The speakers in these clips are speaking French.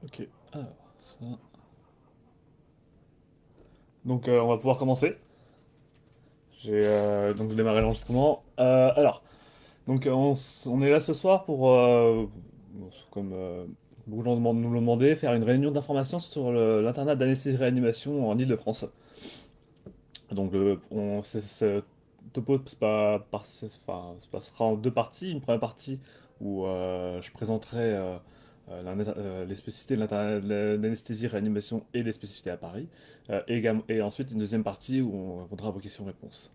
Ok, alors, ça. Donc, on va pouvoir commencer. J'ai donc démarré l'enregistrement. On est là ce soir pour, comme beaucoup de gens nous l'ont demandé, faire une réunion d'information sur l'internat d'anesthésie-réanimation en Île-de-France. Donc, ce topo se passera en deux parties. Une première partie où je présenterai les spécificités de l'anesthésie, réanimation et les spécificités à Paris. Et ensuite une deuxième partie où on répondra à vos questions-réponses.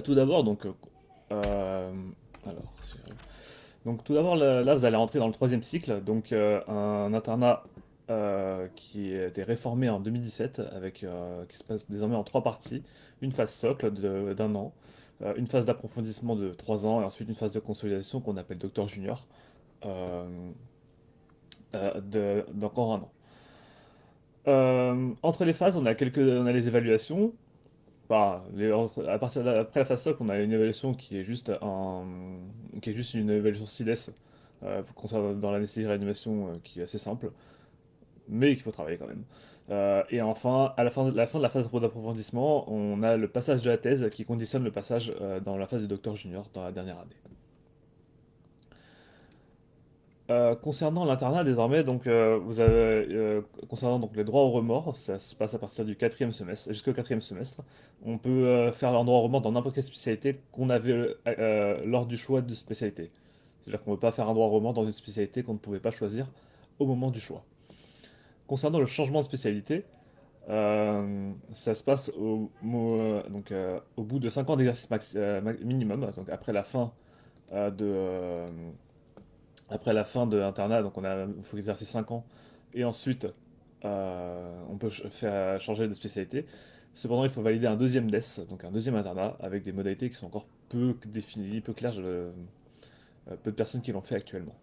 Tout d'abord, euh, alors, si j'arrive. Donc tout d'abord, là, vous allez rentrer dans le troisième cycle, donc un internat qui a été réformé en 2017, qui se passe désormais en trois parties. Une phase socle d'un an, une phase d'approfondissement de 3 ans, et ensuite une phase de consolidation qu'on appelle Docteur Junior, euh, d'encore un an. Entre les phases, on a les évaluations. Après la phase socle, on a une évaluation qui est juste une évaluation SIDES dans l'anesthésie réanimation qui est assez simple, mais qu'il faut travailler quand même. Et enfin, à la fin de la phase d'approfondissement, on a le passage de la thèse qui conditionne le passage dans la phase de docteur junior dans la dernière année. Concernant l'internat désormais, concernant donc les droits au remords, ça se passe à partir du quatrième semestre jusqu'au quatrième semestre. On peut faire un droit au remords dans n'importe quelle spécialité qu'on avait lors du choix de spécialité. C'est-à-dire qu'on ne peut pas faire un droit au remords dans une spécialité qu'on ne pouvait pas choisir au moment du choix. Concernant le changement de spécialité, ça se passe au bout de 5 ans d'exercice minimum, donc euh, de, euh, après la fin de l'internat, il faut exercer 5 ans, et ensuite on peut faire changer de spécialité. Cependant, il faut valider un deuxième DES, donc un deuxième internat, avec des modalités qui sont encore peu définies, peu claires, peu de personnes qui l'ont fait actuellement.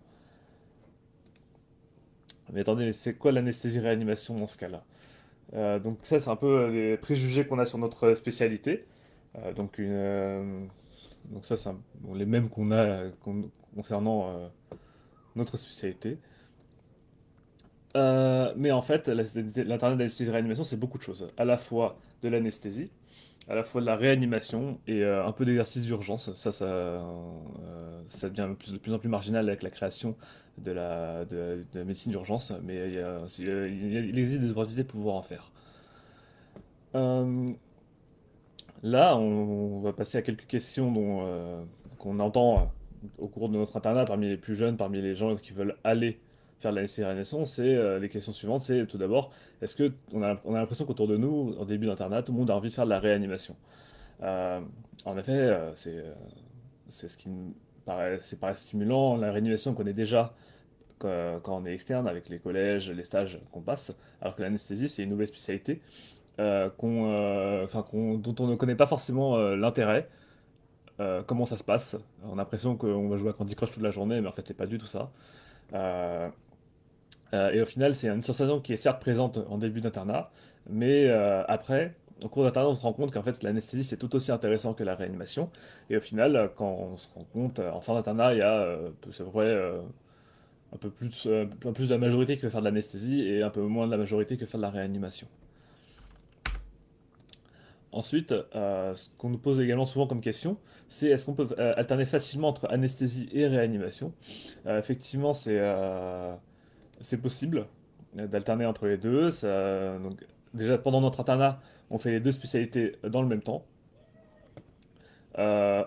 Mais attendez, c'est quoi l'anesthésie-réanimation dans ce cas-là? Donc ça, c'est un peu les préjugés qu'on a sur notre spécialité. Donc ça, bon, les mêmes qu'on a concernant notre spécialité. Mais en fait, l'internet d'anesthésie-réanimation, c'est beaucoup de choses. À la fois de l'anesthésie, à la fois de la réanimation et un peu d'exercice d'urgence. Ça devient de plus en plus marginal avec la création de la médecine d'urgence, mais il existe des opportunités pour pouvoir en faire. Euh, Là, on va passer à quelques questions qu'on entend au cours de notre internat parmi les plus jeunes, parmi les gens qui veulent aller faire de la réanimation. Les questions suivantes, c'est tout d'abord, est-ce que on a l'impression qu'autour de nous, au début d'internat, tout le monde a envie de faire de la réanimation? Euh, En effet, c'est ce qui me paraît stimulant. La réanimation qu'on connaît déjà quand on est externe avec les collèges, les stages qu'on passe, alors que l'anesthésie, c'est une nouvelle spécialité dont on ne connaît pas forcément l'intérêt, comment ça se passe. On a l'impression qu'on va jouer à Candy Crush toute la journée, mais en fait, c'est pas du tout ça. Euh, et au final, c'est une sensation qui est certes présente en début d'internat, mais après, au cours d'internat, on se rend compte qu'en fait, l'anesthésie, c'est tout aussi intéressant que la réanimation. Et au final, quand on se rend compte, en fin d'internat, il y a c'est à peu près un peu plus de la majorité qui veut faire de l'anesthésie et un peu moins de la majorité que faire de la réanimation. Ensuite, ce qu'on nous pose également souvent comme question, c'est est-ce qu'on peut alterner facilement entre anesthésie et réanimation? Effectivement, c'est possible d'alterner entre les deux. Déjà, pendant notre internat, on fait les deux spécialités dans le même temps.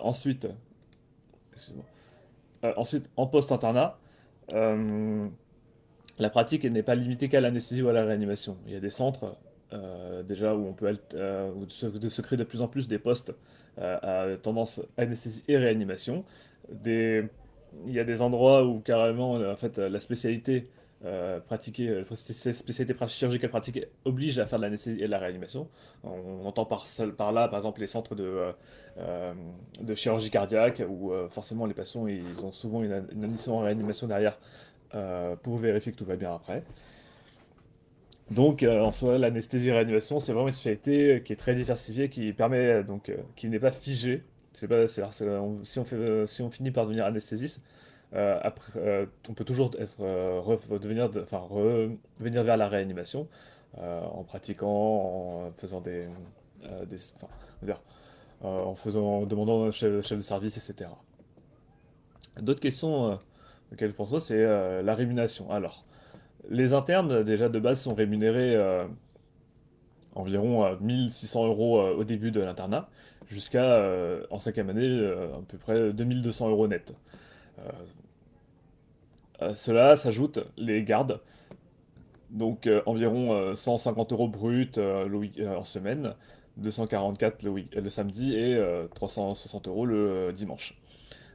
Ensuite, excuse-moi. Ensuite, en post-internat, euh, la pratique n'est pas limitée qu'à l'anesthésie ou à la réanimation. Il y a des centres déjà où se créent de plus en plus des postes à tendance anesthésie et réanimation. Des, il y a des endroits où carrément en fait, la spécialité chirurgicale pratiquée oblige à faire de l'anesthésie et de la réanimation. On entend par là, par exemple, les centres euh, de chirurgie cardiaque où forcément les patients ils ont souvent une admission en réanimation derrière pour vérifier que tout va bien après. Donc, en soi, l'anesthésie-réanimation, c'est vraiment une spécialité qui est très diversifiée, qui permet qui n'est pas figée. C'est pas, c'est- on- Si on finit par devenir anesthésiste, On peut toujours revenir vers la réanimation en pratiquant, en faisant enfin, on va dire, en demandant au chef de service, etc. D'autres questions auxquelles je pense moi, c'est la rémunération. Alors, les internes, déjà de base, sont rémunérés environ 1600 euros au début de l'internat, jusqu'à, en cinquième année, à peu près 2200 euros net. Euh, à cela s'ajoutent les gardes, donc environ 150 euros brut en semaine, 244 le samedi et 360 euros le dimanche.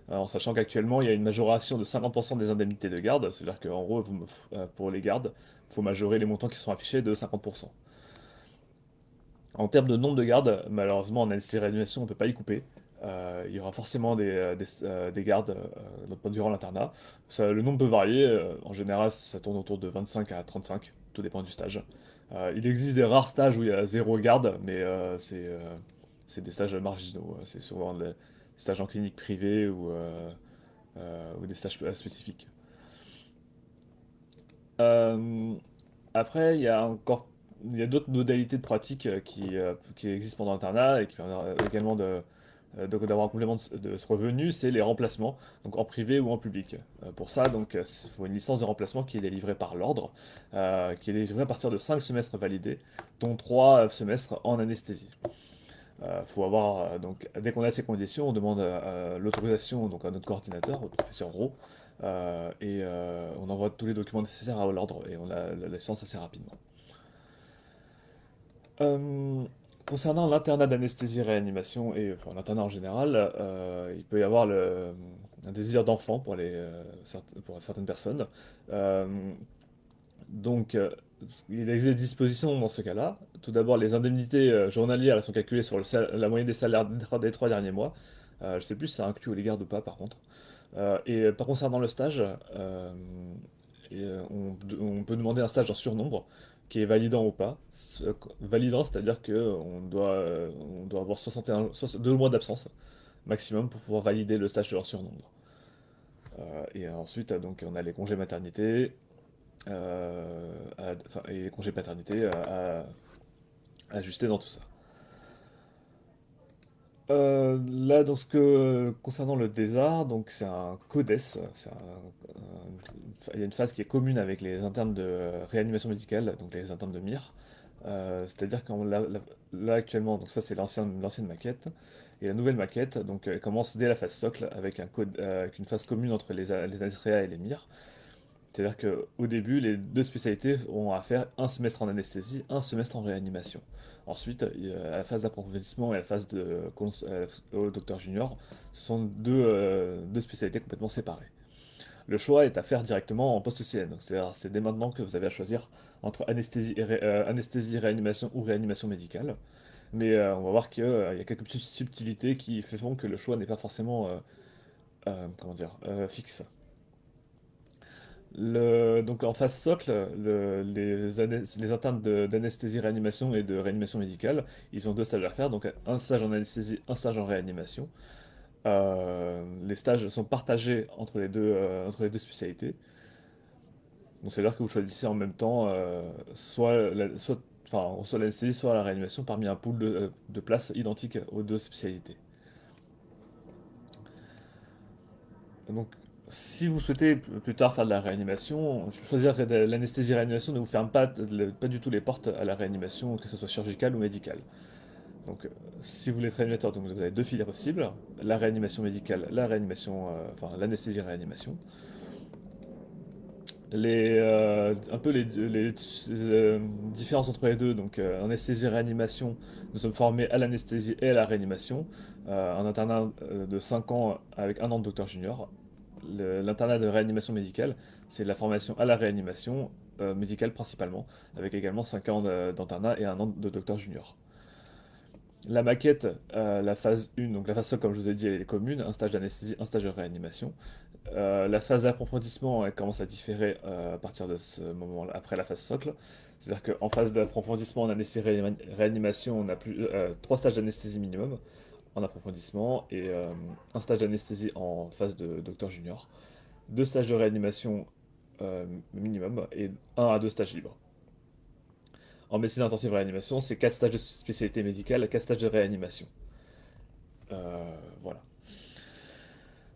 En sachant qu'actuellement, il y a une majoration de 50% des indemnités de garde, c'est-à-dire qu'en gros, pour les gardes, il faut majorer les montants qui sont affichés de 50%. En termes de nombre de gardes, malheureusement, en anesthésie-réanimation, on ne peut pas y couper. Il y aura forcément des gardes durant l'internat. Le nombre peut varier. En général, ça tourne autour de 25 à 35. Tout dépend du stage. Il existe des rares stages où il y a zéro garde, mais c'est des stages marginaux. C'est souvent des stages en clinique privée ou des stages spécifiques. Euh, Après, il y a d'autres modalités de pratique qui existent pendant l'internat et qui permettent également d'avoir un complément de ce revenu, c'est les remplacements, donc en privé ou en public. Pour ça, donc, il faut une licence de remplacement qui est délivrée par l'ordre, qui est délivrée à partir de 5 semestres validés, dont 3 semestres en anesthésie. Faut avoir, donc, dès qu'on a ces conditions, on demande l'autorisation donc, à notre coordinateur, au professeur Rowe, on envoie tous les documents nécessaires à l'ordre et on a la licence assez rapidement. Euh, Concernant l'internat d'anesthésie-réanimation et enfin, l'internat en général, il peut y avoir un désir d'enfant pour certaines personnes. Euh, donc, il existe des dispositions dans ce cas-là. Tout d'abord, les indemnités journalières elles sont calculées sur la moyenne des salaires des 3 derniers mois. Je ne sais plus si ça inclut les gardes ou pas, par contre. Par concernant le stage, on peut demander un stage en surnombre qui est validant ou pas. Validant, c'est-à-dire on doit avoir 2 mois d'absence maximum pour pouvoir valider le stage en surnombre. Ensuite, donc, on a les congés maternité et les congés paternité à ajuster dans tout ça. Là, concernant le désart, donc c'est un CODES, il y a une phase qui est commune avec les internes de réanimation médicale, donc les internes de MIR. C'est-à-dire là actuellement, donc ça c'est l'ancienne maquette, et la nouvelle maquette, donc elle commence dès la phase socle avec une phase commune entre les ASREA et les MIR. C'est-à-dire qu'au début, les deux spécialités ont à faire un semestre en anesthésie, un semestre en réanimation. Ensuite, à la phase d'approfondissement et à la phase au docteur junior, ce sont deux spécialités complètement séparées. Le choix est à faire directement en post-CN. C'est-à-dire c'est dès maintenant que vous avez à choisir entre anesthésie, réanimation ou réanimation médicale. Mais on va voir qu'il y a quelques petites subtilités qui font que le choix n'est pas forcément comment dire, fixe. Donc en phase socle, les internes d'anesthésie-réanimation et de réanimation médicale, ils ont deux stages à faire, donc un stage en anesthésie, un stage en réanimation. Les stages sont partagés entre les deux spécialités. Donc c'est-à-dire que vous choisissez en même temps soit l'anesthésie, soit la réanimation parmi un pool de places identiques aux deux spécialités. Donc, si vous souhaitez plus tard faire de la réanimation, choisir l'anesthésie-réanimation ne vous ferme pas du tout les portes à la réanimation, que ce soit chirurgicale ou médicale. Donc, si vous voulez être réanimateur, donc vous avez deux filières possibles, la réanimation médicale, l'anesthésie-réanimation. Un peu les différences entre les deux, donc en anesthésie-réanimation, nous sommes formés à l'anesthésie et à la réanimation, un internat de 5 ans avec un an de docteur junior. L'internat de réanimation médicale, c'est la formation à la réanimation médicale principalement, avec également 5 ans d'internat et un an de docteur junior. La maquette, la phase 1, donc la phase 1, comme je vous ai dit, elle est commune, un stage d'anesthésie, un stage de réanimation. La phase d'approfondissement elle commence à différer à partir de ce moment-là, après la phase socle. C'est-à-dire qu'en phase d'approfondissement en anesthésie-réanimation, on a plus 3 stages d'anesthésie minimum en approfondissement et un stage d'anesthésie en phase de docteur junior. 2 stages de réanimation minimum et 1 à 2 stages libres. En médecine intensive réanimation, c'est 4 stages de spécialité médicale, 4 stages de réanimation. Voilà.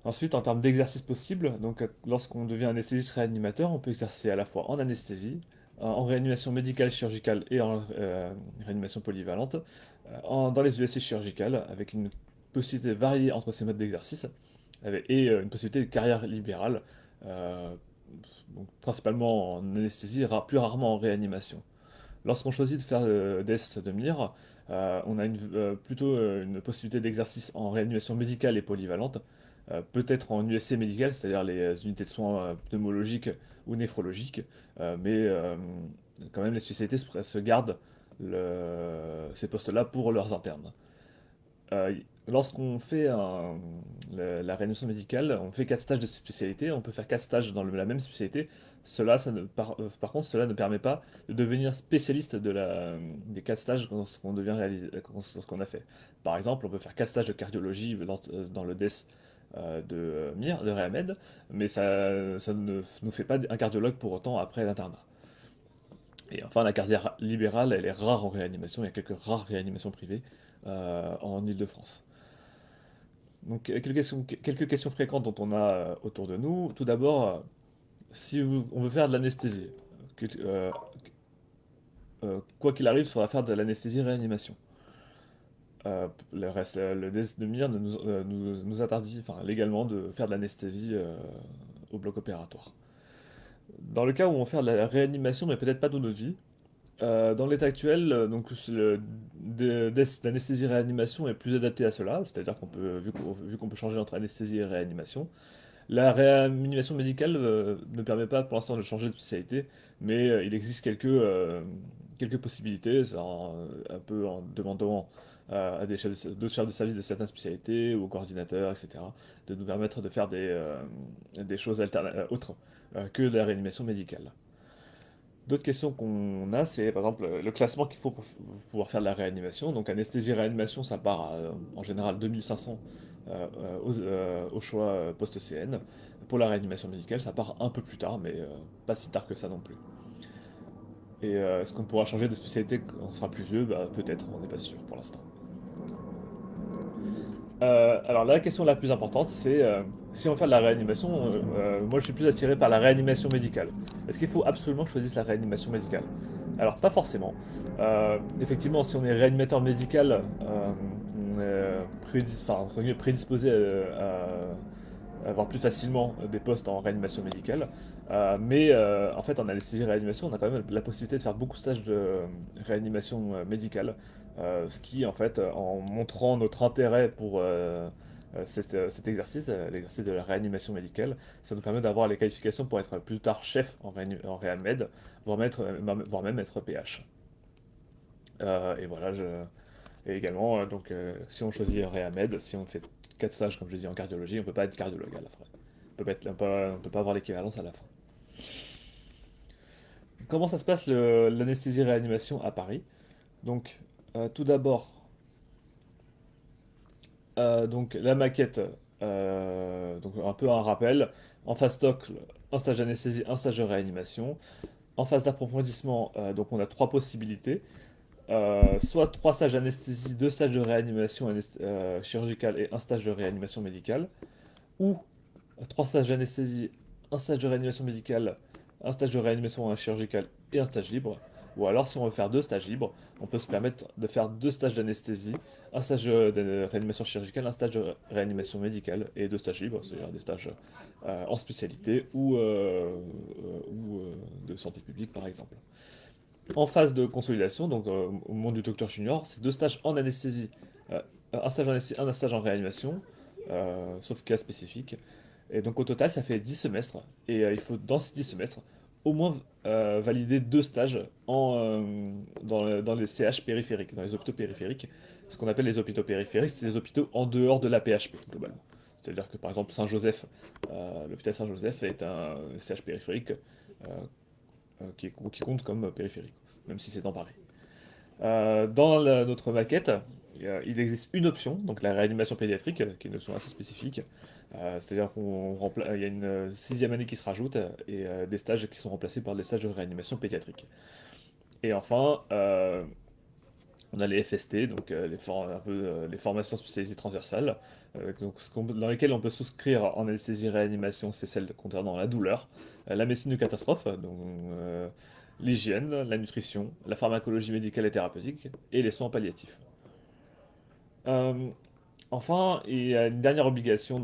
Ensuite, en termes d'exercice possible, donc lorsqu'on devient anesthésiste réanimateur, on peut exercer à la fois en anesthésie, en réanimation médicale chirurgicale et en réanimation polyvalente, dans les USC chirurgicales, avec une possibilité variée entre ces modes d'exercice, et une possibilité de carrière libérale, euh, donc principalement en anesthésie, plus rarement en réanimation. Lorsqu'on choisit de faire le DES de MIR, on a plutôt une possibilité d'exercice en réanimation médicale et polyvalente, peut-être en USC médicale, c'est-à-dire les unités de soins pneumologiques ou néphrologiques, mais quand même les spécialités se gardent ces postes-là pour leurs internes. Lorsqu'on fait la réanimation médicale, on fait 4 stages de spécialité, on peut faire 4 stages dans la même spécialité. Par contre, cela ne permet pas de devenir spécialiste des 4 stages qu'on a fait. Par exemple, on peut faire 4 stages de cardiologie dans le DES de Réamed, mais ça ne nous fait pas un cardiologue pour autant après l'internat. Et enfin, la carrière libérale, elle est rare en réanimation, il y a quelques rares réanimations privées en Île-de-France. Donc, quelques questions fréquentes dont on a autour de nous. Tout d'abord, si on veut faire de l'anesthésie, quoi qu'il arrive, il faudra faire de l'anesthésie-réanimation. Le DES de MIR nous interdit légalement de faire de l'anesthésie au bloc opératoire. Dans le cas où on fait de la réanimation, mais peut-être pas toute notre vie, dans l'état actuel, donc l'anesthésie-réanimation est plus adapté à cela, c'est-à-dire vu qu'on peut changer entre anesthésie et réanimation, la réanimation médicale ne permet pas pour l'instant de changer de spécialité, mais il existe quelques possibilités, un peu en demandant à d'autres chefs de service de certaines spécialités ou aux coordinateurs, etc., de nous permettre de faire des choses autres que de la réanimation médicale. D'autres questions qu'on a, c'est par exemple le classement qu'il faut pour pouvoir faire de la réanimation. Donc anesthésie-réanimation, ça part en général 2500 au choix post-CN. Pour la réanimation médicale, ça part un peu plus tard, mais pas si tard que ça non plus. Et est-ce qu'on pourra changer de spécialité quand on sera plus vieux? Bah, peut-être, on n'est pas sûr pour l'instant. Alors la question la plus importante, c'est si on veut faire de la réanimation, moi je suis plus attiré par la réanimation médicale. Est-ce qu'il faut absolument que je choisisse la réanimation médicale? Alors pas forcément. Effectivement, si on est réanimateur médical, on est entre guillemets, prédisposé à avoir plus facilement des postes en réanimation médicale. Mais en fait, en anesthésie-réanimation, on a quand même la possibilité de faire beaucoup de stages de réanimation médicale. Ce qui, en fait, en montrant notre intérêt pour cet exercice, l'exercice de la réanimation médicale, ça nous permet d'avoir les qualifications pour être plus tard chef en réanmed, voire même être PH. Et voilà, et également, si on choisit réanmed, si on fait 4 stages, comme je dis, en cardiologie, on peut pas être cardiologue à la fin. On peut pas avoir l'équivalence à la fin. Comment ça se passe l'anesthésie-réanimation à Paris? Donc, tout d'abord, donc la maquette, donc un peu un rappel. En phase stock, un stage d'anesthésie, un stage de réanimation. En phase d'approfondissement, donc on a trois possibilités. Soit trois stages d'anesthésie, deux stages de réanimation chirurgicale et un stage de réanimation médicale. Ou trois stages d'anesthésie, un stage de réanimation médicale, un stage de réanimation chirurgicale et un stage libre. Ou alors, si on veut faire deux stages libres, on peut se permettre de faire deux stages d'anesthésie, un stage de réanimation chirurgicale, un stage de réanimation médicale et deux stages libres, c'est-à-dire des stages en spécialité ou de santé publique par exemple. En phase de consolidation, donc au moment du docteur junior, c'est deux stages en anesthésie, un stage en anesthésie, un stage en réanimation, sauf cas spécifique. Et donc au total, ça fait 10 semestres. Et il faut, dans ces 10 semestres, au moins valider deux stages dans les CH périphériques, dans les hôpitaux périphériques. Ce qu'on appelle les hôpitaux périphériques, c'est les hôpitaux en dehors de la PHP, globalement. C'est-à-dire que par exemple Saint-Joseph, l'hôpital Saint-Joseph est un CH périphérique qui compte comme périphérique, même si c'est dans Paris. Notre maquette, il existe une option, donc la réanimation pédiatrique, qui est une option assez spécifique. C'est-à-dire il y a une sixième année qui se rajoute et des stages qui sont remplacés par des stages de réanimation pédiatrique. Et enfin, on a les FST, donc un peu, les formations spécialisées transversales, dans lesquelles on peut souscrire en anesthésie-réanimation, c'est celle concernant la douleur, la médecine de catastrophe, donc l'hygiène, la nutrition, la pharmacologie médicale et thérapeutique, et les soins palliatifs. Euh, Enfin, il y a une dernière obligation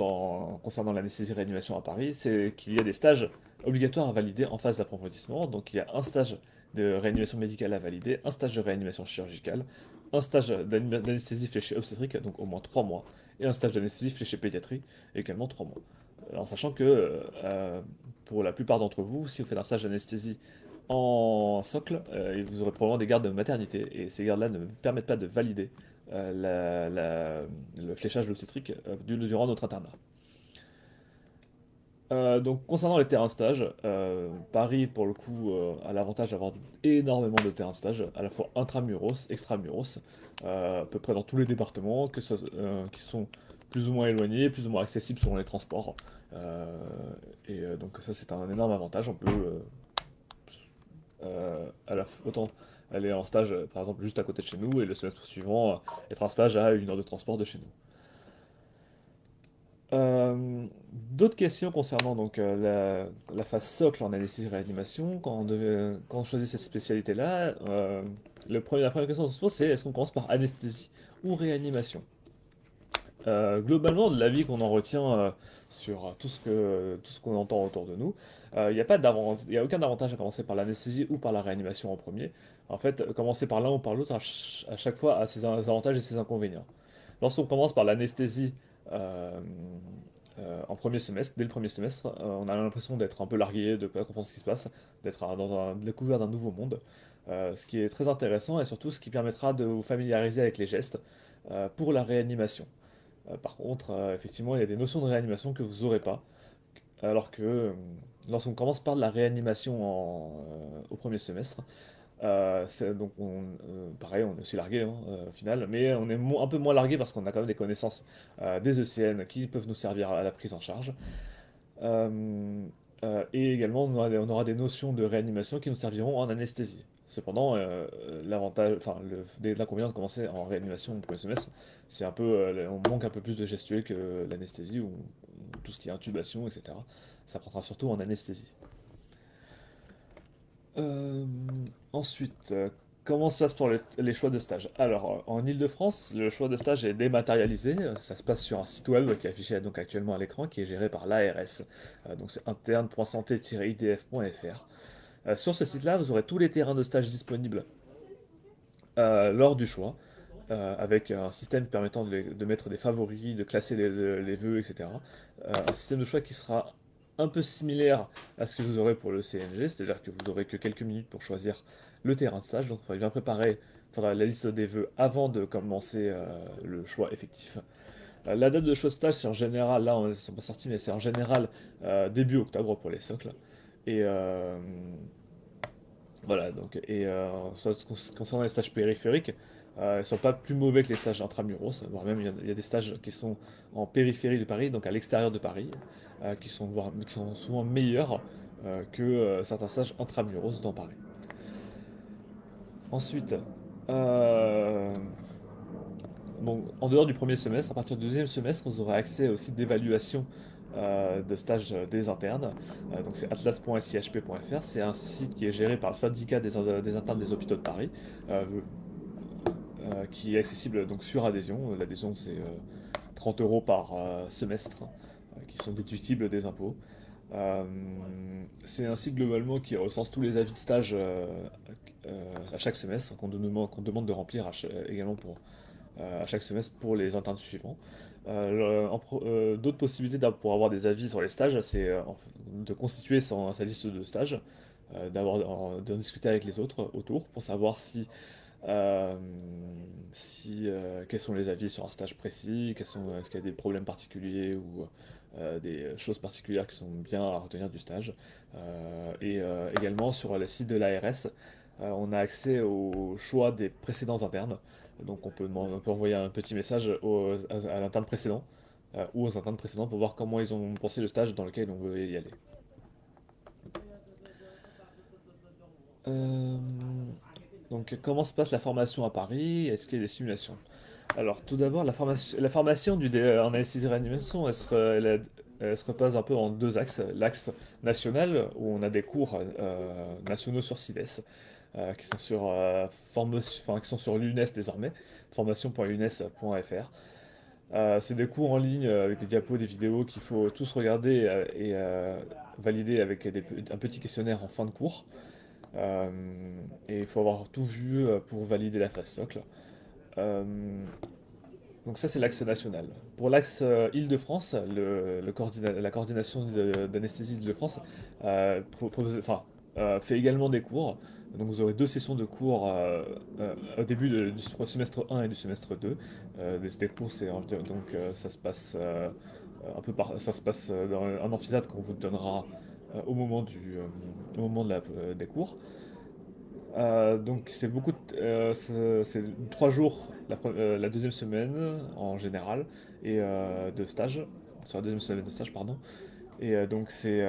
concernant l'anesthésie-réanimation à Paris, c'est qu'il y a des stages obligatoires à valider en phase d'approfondissement. Donc il y a un stage de réanimation médicale à valider, un stage de réanimation chirurgicale, un stage d'anesthésie fléchée obstétrique, donc au moins 3 mois, et un stage d'anesthésie fléchée pédiatrie, également 3 mois. En sachant que pour la plupart d'entre vous, si vous faites un stage d'anesthésie en socle, vous aurez probablement des gardes de maternité, et ces gardes-là ne vous permettent pas de valider le fléchage obstétrique durant notre internat. Donc concernant les terrains stage, Paris pour le coup a l'avantage d'avoir énormément de terrains stage, à la fois intramuros, extramuros, à peu près dans tous les départements, qui sont plus ou moins éloignés, plus ou moins accessibles selon les transports. Euh, donc ça c'est un énorme avantage, on peut autant aller en stage par exemple juste à côté de chez nous et le semestre suivant être en stage à 1 heure de transport de chez nous. D'autres questions concernant donc la phase socle en anesthésie-réanimation. Quand on choisit cette spécialité-là, la première question qu'on se pose, c'est est-ce qu'on commence par anesthésie ou réanimation? Globalement, de l'avis qu'on en retient sur tout ce qu'on entend autour de nous, il y a aucun avantage à commencer par l'anesthésie ou par la réanimation en premier. En fait, commencer par l'un ou par l'autre à chaque fois a ses avantages et ses inconvénients. Lorsqu'on commence par l'anesthésie euh, en premier semestre, dès le premier semestre, on a l'impression d'être un peu largué, de ne pas comprendre ce qui se passe, d'être découvert d'un nouveau monde. Ce qui est très intéressant et surtout ce qui permettra de vous familiariser avec les gestes pour la réanimation. Par contre, effectivement, il y a des notions de réanimation que vous n'aurez pas, alors que lorsqu'on commence par de la réanimation au premier semestre, donc pareil, on est aussi largué hein, au final, mais on est un peu moins largué parce qu'on a quand même des connaissances des ECN qui peuvent nous servir à la prise en charge. Euh, et également, on aura des notions de réanimation qui nous serviront en anesthésie. Cependant, l'inconvénient de commencer en réanimation au premier semestre, c'est un peu, on manque un peu plus de gestuelle que l'anesthésie ou tout ce qui est intubation, etc. Ça prendra surtout en anesthésie. Euh, Ensuite, comment ça se passe pour les choix de stage? Alors, en Ile-de-France, le choix de stage est dématérialisé. Ça se passe sur un site web qui est affiché donc actuellement à l'écran, qui est géré par l'ARS. Donc, c'est interne.santé-idf.fr. Sur ce site-là, vous aurez tous les terrains de stage disponibles lors du choix, avec un système permettant de mettre des favoris, de classer les vœux, etc. Un système de choix qui sera un peu similaire à ce que vous aurez pour le CNG, c'est-à-dire que vous n'aurez que quelques minutes pour choisir le terrain de stage, donc il faudra bien préparer la liste des vœux avant de commencer le choix effectif. La date de choix de stage, c'est en général, là on ne sont pas sortis, mais c'est en général début octobre pour les socles. Et voilà, donc, concernant les stages périphériques, ils ne sont pas plus mauvais que les stages intramuros, voire même il y a des stages qui sont en périphérie de Paris, donc à l'extérieur de Paris, qui sont souvent meilleurs que certains stages intramuros dans Paris. Ensuite, euh, bon, en dehors du premier semestre, à partir du deuxième semestre, vous aurez accès au site d'évaluation de stage des internes. Donc c'est atlas.sihp.fr. C'est un site qui est géré par le syndicat des internes des hôpitaux de Paris, euh, qui est accessible donc sur adhésion. L'adhésion c'est 30 euros par semestre, qui sont déductibles des impôts. Euh, c'est un site globalement qui recense tous les avis de stage à chaque semestre qu'on demande de remplir également à chaque semestre pour les internes suivants. D'autres possibilités pour avoir des avis sur les stages, c'est de constituer sa liste de stages, d'en discuter avec les autres autour pour savoir euh, quels sont les avis sur un stage précis, est-ce qu'il y a des problèmes particuliers ou des choses particulières qui sont bien à retenir du stage. Et également sur le site de l'ARS, on a accès au choix des précédents internes. Donc on peut envoyer un petit message à l'interne précédent ou aux internes précédents pour voir comment ils ont pensé le stage dans lequel on veut y aller. Euh, donc comment se passe la formation à Paris? Est-ce qu'il y a des simulations? Alors tout d'abord, la formation en anesthésie-réanimation, elle se repose un peu en deux axes. L'axe national, où on a des cours nationaux sur CIDES, qui sont enfin, qui sont sur l'UNES désormais, formation.unes.fr. C'est des cours en ligne avec des diapos, des vidéos qu'il faut tous regarder valider avec un petit questionnaire en fin de cours. Euh, et il faut avoir tout vu pour valider la phase socle. Euh, donc ça c'est l'axe national. Pour l'axe Île-de-France, la coordination d'anesthésie d'Île-de-France fait également des cours. Donc vous aurez deux sessions de cours au début du semestre 1 et du semestre 2. Des cours, ça se passe ça se passe dans un amphithéâtre qu'on vous donnera au moment des cours. Donc c'est c'est 3 jours la deuxième semaine en général de stage sur la deuxième semaine de stage pardon donc c'est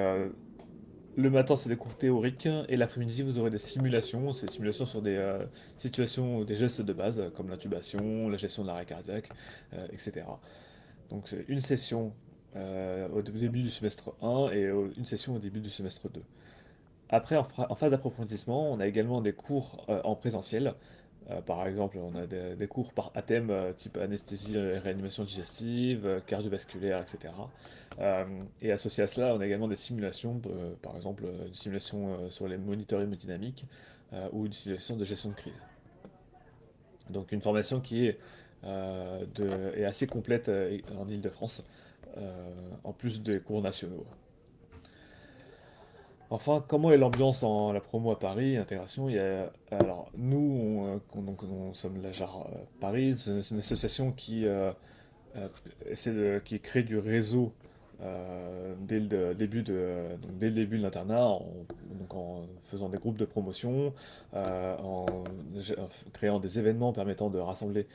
le matin c'est des cours théoriques et l'après-midi vous aurez des simulations, c'est des simulations sur des situations ou des gestes de base comme l'intubation, la gestion de l'arrêt cardiaque, etc. Donc c'est une session au début du semestre 1 et une session au début du semestre 2. Après, en phase d'approfondissement, on a également des cours en présentiel. Par exemple, on a des cours à thème type anesthésie et réanimation digestive, cardiovasculaire, etc. Et associé à cela, on a également des simulations, par exemple une simulation sur les moniteurs hémodynamiques ou une simulation de gestion de crise. Donc une formation qui est assez complète en Ile-de-France, en plus des cours nationaux. Enfin, comment est l'ambiance dans la promo à Paris, intégration? Alors, nous, on sommes la JAR Paris, c'est une association euh, qui crée du réseau dès le début de l'internat, donc en faisant des groupes de promotion, en créant des événements permettant de rassembler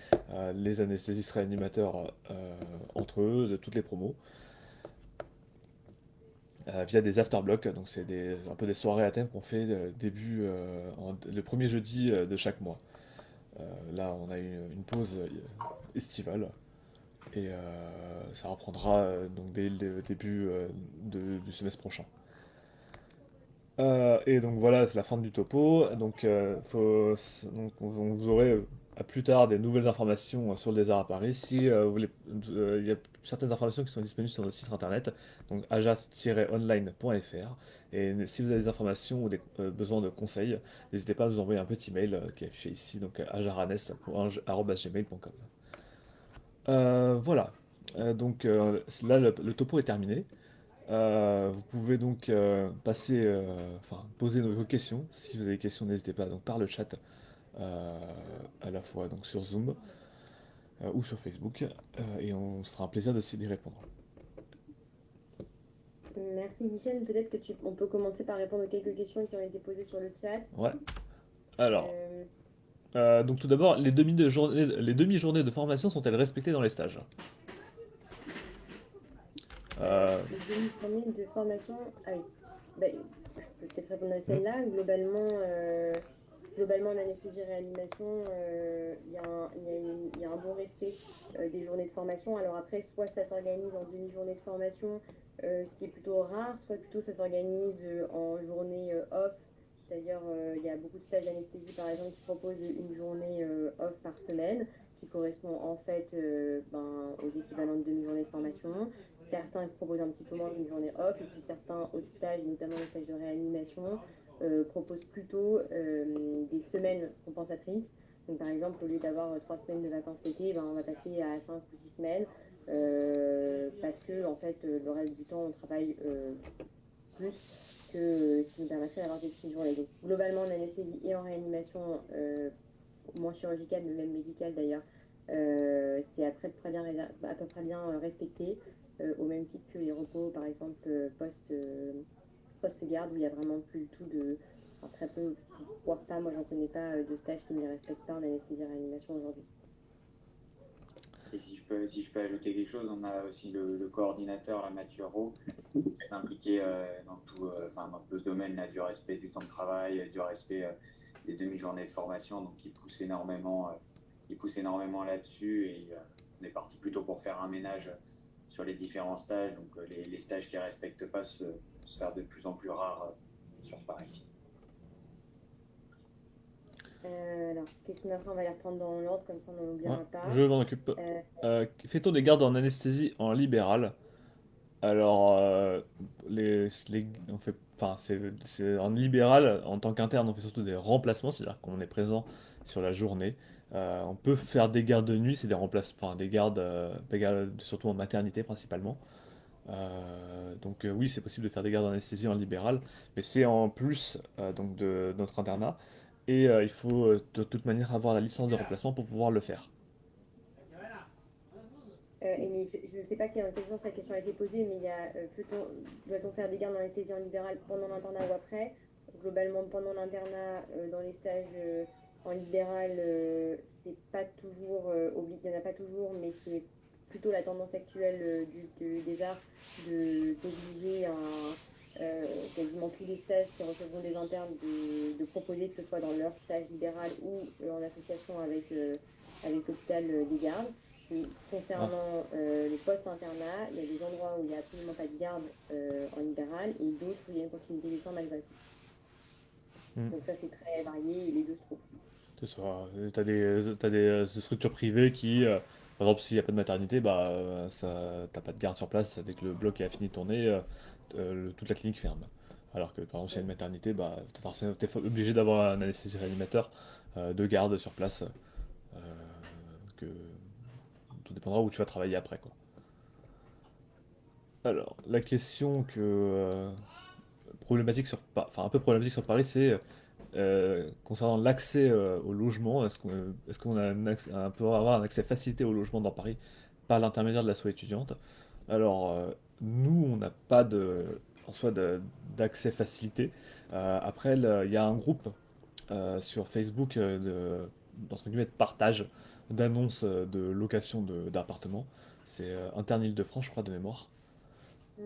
les anesthésistes réanimateurs entre eux, de toutes les promos via des afterblocks. Donc c'est un peu des soirées à thème qu'on fait le premier jeudi de chaque mois. Là, on a eu une pause estivale et ça reprendra donc dès le début du semestre prochain. Et donc voilà, c'est la fin du topo. Donc vous aurez à plus tard des nouvelles informations sur le désert à Paris. Si vous voulez, il y a certaines informations qui sont disponibles sur notre site internet, donc ajas-online.fr. Et si vous avez des informations ou des besoins de conseils, n'hésitez pas à nous envoyer un petit mail qui est affiché ici, donc ajaranes.gmail.com. Voilà. Là, le topo est terminé. Vous pouvez donc poser vos questions. Si vous avez des questions, n'hésitez pas donc par le chat, euh, à la fois donc sur Zoom ou sur Facebook, et on se fera un plaisir d'y répondre. Merci Guichen, peut-être on peut commencer par répondre aux quelques questions qui ont été posées sur le chat. Ouais. Alors, Euh, donc tout d'abord, les demi-journées de formation sont-elles respectées dans les stages? Euh, les demi-journées de formation, ah oui, bah, je peux peut-être répondre à hmm. celle-là. Globalement, en anesthésie-réanimation, il y a un bon respect des journées de formation. Alors après, soit ça s'organise en demi-journée de formation, ce qui est plutôt rare, soit plutôt ça s'organise en journée off. C'est-à-dire, il y a beaucoup de stages d'anesthésie, par exemple, qui proposent une journée off par semaine, qui correspond en fait aux équivalents de demi-journée de formation. Certains proposent un petit peu moins d'une journée off, et puis certains autres stages, et notamment les stages de réanimation, proposent plutôt des semaines compensatrices. Donc, par exemple, au lieu d'avoir 3 semaines de vacances l'été, ben, on va passer à 5 ou 6 semaines parce que, en fait, le reste du temps, on travaille plus que ce qui nous permettrait d'avoir des journées. Donc, globalement, en anesthésie et en réanimation, moins chirurgicale, mais même médicale d'ailleurs, c'est à peu près bien respecté, au même titre que les repos, par exemple, post-garde, où il n'y a vraiment plus du tout enfin, très peu, voire pas, moi j'en connais pas de stage qui ne les respectent pas en anesthésie-réanimation aujourd'hui. Et si je peux ajouter quelque chose, on a aussi le coordinateur, la Mathieu Rowe, qui est impliqué dans enfin, dans tout ce domaine-là, du respect du temps de travail, du respect des demi-journées de formation. Donc, il pousse énormément là-dessus et on est parti plutôt pour faire un ménage sur les différents stages. Donc, les stages qui ne respectent pas se faire de plus en plus rares sur Paris. Alors, question d'après, on va les reprendre dans l'ordre, comme ça on n'en Ouais, oubliera pas. je m'en occupe. Euh, Fait-on des gardes en anesthésie en libéral? Alors, on fait, enfin, c'est en libéral, en tant qu'interne, on fait surtout des remplacements, c'est-à-dire qu'on est présent sur la journée. On peut faire des gardes de nuit, c'est des remplacements, enfin, des gardes surtout en maternité principalement. Oui, c'est possible de faire des gardes en anesthésie en libéral, mais c'est en plus donc de notre internat. Et il faut de toute manière avoir la licence de remplacement pour pouvoir le faire. mais je ne sais pas dans quel sens la question a été posée, mais il y a, doit-on faire des gardes en anesthésie en libéral pendant l'internat ou après? Globalement, pendant l'internat, dans les stages en libéral, c'est pas toujours il n'y en a pas toujours, mais c'est plutôt la tendance actuelle des arts d'obliger quasiment tous les stages qui recevront des internes de proposer que ce soit dans leur stage libéral ou en association avec l'hôpital des gardes. Et Ah. concernant les postes internats, il y a des endroits où il n'y a absolument pas de garde en libéral et d'autres où il y a une continuité des soins malgré tout. Hmm. Donc ça, c'est très varié et les deux se trouvent. C'est ça. T'as des structures privées qui, par exemple, s'il n'y a pas de maternité, t'as pas de garde sur place. Dès que le bloc a fini de tourner, toute la clinique ferme. Alors que, par exemple, s'il y a une maternité, t'es obligé d'avoir un anesthésie réanimateur de garde sur place. Que tout dépendra où tu vas travailler après, quoi. Alors, la question enfin un peu problématique sur Paris, c'est concernant l'accès au logement. Est-ce qu'on a peut avoir un accès facilité au logement dans Paris par l'intermédiaire de l'asso étudiante? Alors, nous, on n'a pas en soi d'accès facilité. Après, il y a un groupe sur Facebook d'entre guillemets, de partage d'annonces de location d'appartements. C'est Interne Île-de-France, je crois, de mémoire. Mm.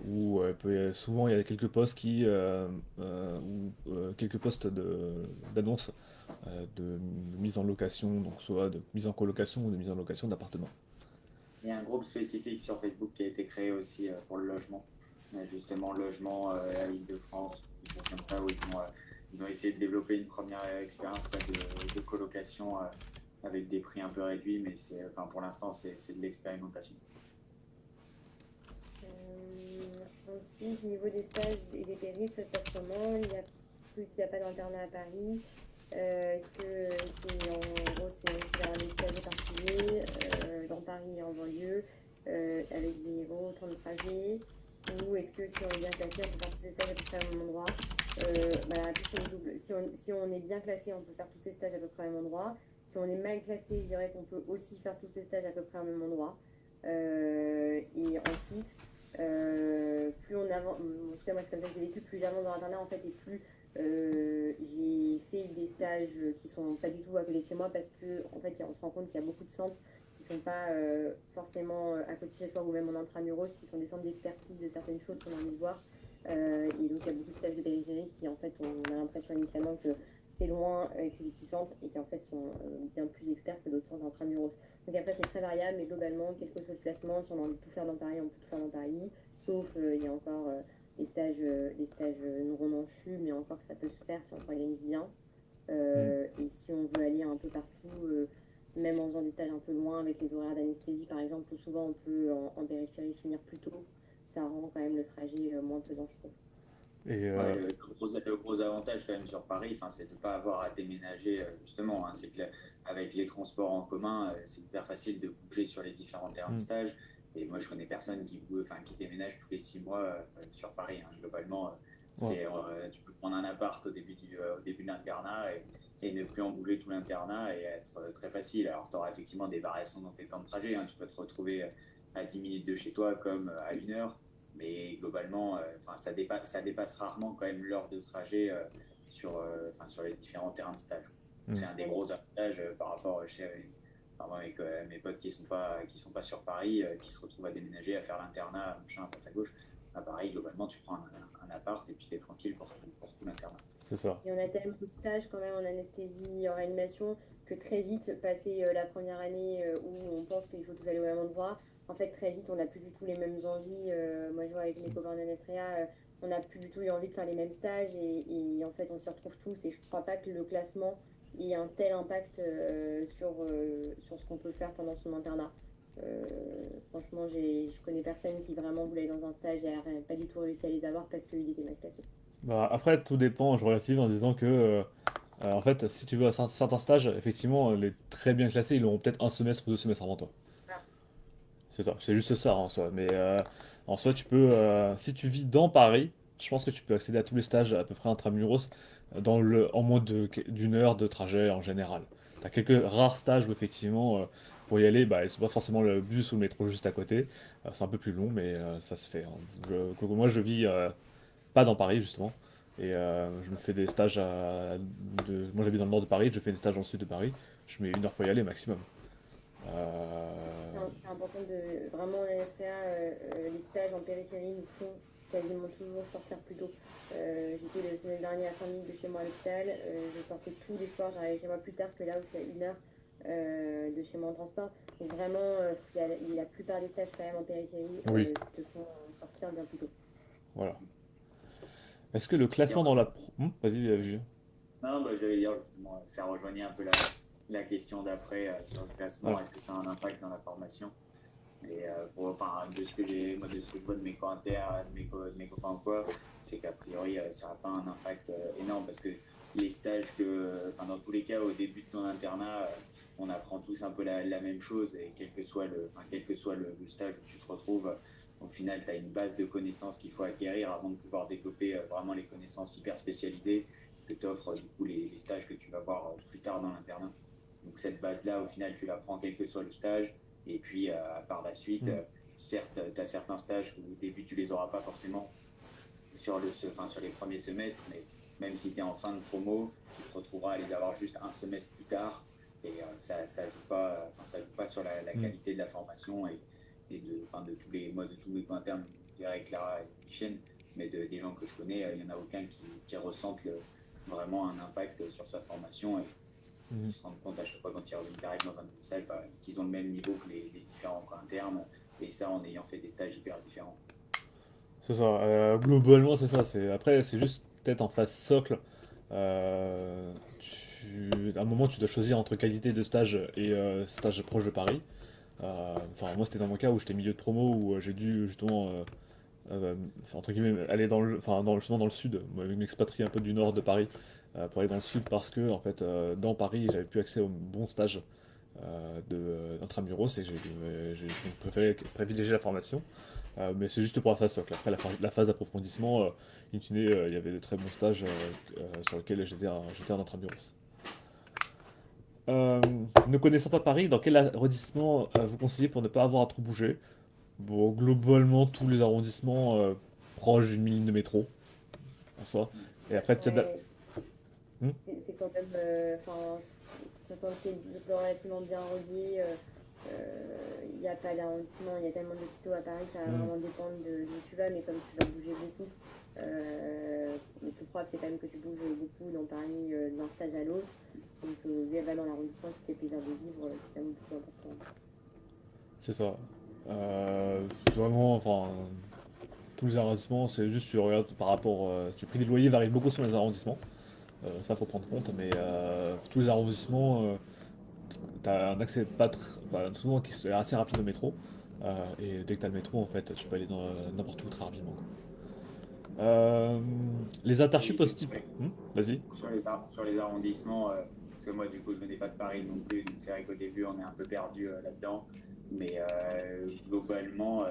Où souvent il y a quelques postes quelques postes d'annonces de mise en location, donc soit de mise en colocation ou de mise en location d'appartements. Il y a un groupe spécifique sur Facebook qui a été créé aussi pour le logement. Justement, logement à l'Île-de-France, des choses comme ça, où ils ont essayé de développer une première expérience de colocation avec des prix un peu réduits, mais enfin, pour l'instant, c'est de l'expérimentation. Ensuite, niveau des stages et des périphes, ça se passe comment? Vu qu'il n'y a pas d'internat à Paris, est-ce que c'est en gros c'est vers des stages éparpillés dans Paris et en banlieue avec des gros temps de trajet? Ou est-ce que si on est bien classé, on peut faire tous ces stages à peu près au même endroit? La réponse est double. Si on est bien classé, on peut faire tous ces stages à peu près au même endroit. Si on est mal classé, je dirais qu'on peut aussi faire tous ces stages à peu près au même endroit. Et ensuite, plus on avance, en tout cas moi c'est comme ça que j'ai vécu, plus j'avance dans l'internat en fait et plus j'ai fait des stages qui sont pas du tout à côté de chez moi parce que en fait on se rend compte qu'il y a beaucoup de centres qui sont pas forcément à côté de chez soi ou même en intramuros, qui sont des centres d'expertise de certaines choses qu'on a envie de voir. Et donc il y a beaucoup de stages de périphérie qui en fait on a l'impression initialement que c'est loin et que c'est des petits centres et qui en fait sont bien plus experts que d'autres centres intramuros. Donc après, c'est très variable, mais globalement, quel que soit le classement, si on a envie de tout faire dans Paris, on peut tout faire dans Paris. Sauf, il y a encore les stages non romanchus, mais encore ça peut se faire si on s'organise bien. Hmm. Et si on veut aller un peu partout, même en faisant des stages un peu loin, avec les horaires d'anesthésie par exemple, où souvent on peut en périphérie finir plus tôt, ça rend quand même le trajet moins pesant, je trouve. Et Ouais, le gros avantage quand même sur Paris, enfin, c'est de ne pas avoir à déménager justement. Hein. C'est que avec les transports en commun, c'est hyper facile de bouger sur les différents terrains de hmm, stage. Et moi, je connais personne qui déménage tous les 6 mois sur Paris. Hein. Globalement, ouais. tu peux prendre un appart au début de l'internat et ne plus en bouger tout l'internat et être très facile. Alors, tu auras effectivement des variations dans tes temps de trajet. Hein. Tu peux te retrouver à 10 minutes de chez toi comme à 1 heure. Mais globalement, ça dépasse rarement quand même l'heure de trajet sur les différents terrains de stage. Donc, Mm. c'est un des gros avantages par rapport enfin, moi, avec mes potes qui sont pas sur Paris, qui se retrouvent à déménager, à faire l'internat, machin, à droite à gauche. À Paris, globalement, tu prends un appart et puis tu es tranquille pour tout l'internat. C'est ça. Et on a tellement de stages quand même en anesthésie, en réanimation, que très vite, passé la première année où on pense qu'il faut tous aller au même endroit, en fait très vite on n'a plus du tout les mêmes envies. Moi je vois avec mes copains d'Anestria, on n'a plus du tout eu envie de faire les mêmes stages et en fait on s'y retrouve tous et je ne crois pas que le classement ait un tel impact sur ce qu'on peut faire pendant son internat. Franchement, je connais personne qui vraiment voulait aller dans un stage et a pas du tout réussi à les avoir parce qu'il était mal classé. Bah, après, tout dépend, je relative en disant que, en fait, si tu veux, à certains stages, effectivement, les très bien classés, ils auront peut-être un semestre ou deux semestres avant toi. C'est ça, c'est juste ça en soi. Mais en soi, si tu vis dans Paris, je pense que tu peux accéder à tous les stages à peu près intramuros en moins d'une heure de trajet en général. Tu as quelques rares stages où effectivement, pour y aller, bah, ils sont pas forcément le bus ou le métro juste à côté. C'est un peu plus long, mais ça se fait, hein. Moi, je vis pas dans Paris justement. Et je me fais des stages moi j'habite dans le nord de Paris, je fais des stages dans le sud de Paris. Je mets une heure pour y aller maximum. C'est important de vraiment en NSRA, les stages en périphérie nous font quasiment toujours sortir plus tôt. J'étais le semaine dernière à 5 minutes de chez moi à l'hôpital, je sortais tous les soirs, j'arrivais chez moi plus tard que là où je suis à 1 heure de chez moi en transport. Donc vraiment, la plupart des stages quand même en périphérie Oui, te font sortir bien plus tôt. voilà. Est-ce que le classement dans la Vas-y, Julien. Non, bah, j'allais dire justement, ça rejoignait un peu la question d'après sur le classement. Voilà. Est-ce que ça a un impact dans la formation? Et enfin, moi, de ce que je vois de mes commentaires, de mes copains ou quoi, c'est qu'a priori, ça n'a pas un impact énorme parce que les stages enfin, dans tous les cas, au début de ton internat, on apprend tous un peu la même chose et quel que soit le stage où tu te retrouves, au final, tu as une base de connaissances qu'il faut acquérir avant de pouvoir développer vraiment les connaissances hyper spécialisées que t'offrent du coup les stages que tu vas voir plus tard dans l'internat. Donc cette base-là, au final, tu l'apprends quel que soit le stage. Et puis, par la suite, Mm. certes, tu as certains stages où au début, tu les auras pas forcément sur les premiers semestres, mais même si tu es en fin de promo, tu te retrouveras à les avoir juste un semestre plus tard. Et ça joue pas sur la Mm. qualité de la formation de tous les modes, de tous les internes, Clara et Michel, mais des gens que je connais, il n'y en a aucun qui ressentent vraiment un impact sur sa formation et qui Mm. se rendent compte à chaque fois quand ils arrivent dans un nouveau stage qu'ils ont le même niveau que les différents internes, et ça en ayant fait des stages hyper différents. C'est ça. Globalement, c'est ça. Après, c'est juste peut-être en phase socle. À un moment, tu dois choisir entre qualité de stage et stage proche de Paris. Enfin, moi, c'était dans mon cas où j'étais milieu de promo, où j'ai dû justement, enfin, entre guillemets, aller justement dans le sud, m'expatrier un peu du nord de Paris pour aller dans le sud parce que, en fait, dans Paris, j'avais plus accès aux bons stages d'intramuros et j'ai donc préféré privilégier la formation. Mais c'est juste pour la phase socle. Après, la phase d'approfondissement, in fine, il y avait de très bons stages sur lesquels j'étais en intramuros. Euh, Ne connaissant pas Paris, dans quel arrondissement vous conseillez pour ne pas avoir à trop bouger? Bon, globalement, tous les arrondissements proches d'une ligne de métro, en soi. Et après, peut-être. Ouais, Hmm. c'est quand même, enfin, quand on est relativement bien relié, il n'y a pas d'arrondissement, il y a tellement d'hôpitaux à Paris, ça va Hmm. vraiment dépendre d'où tu vas, mais comme tu vas bouger beaucoup, le plus probable c'est quand même que tu bouges beaucoup dans Paris d'un stage à l'autre. Donc, va dans l'arrondissement qui te fait plaisir de vivre, c'est quand même plus important. C'est ça. Vraiment, enfin, tous les arrondissements, c'est juste tu regardes par rapport. Le prix des loyers varie beaucoup sur les arrondissements. Ça, faut prendre compte. Mais tous les arrondissements, t'as un accès souvent qui est assez rapide au métro. Et dès que t'as le métro, en fait, tu peux aller dans n'importe où très rapidement, quoi. Les Et interchup effectivement, post-type. Vas-y. sur les arrondissements, parce que moi, du coup, je venais pas de Paris non plus, donc c'est vrai qu'au début, on est un peu perdu là-dedans. Mais globalement,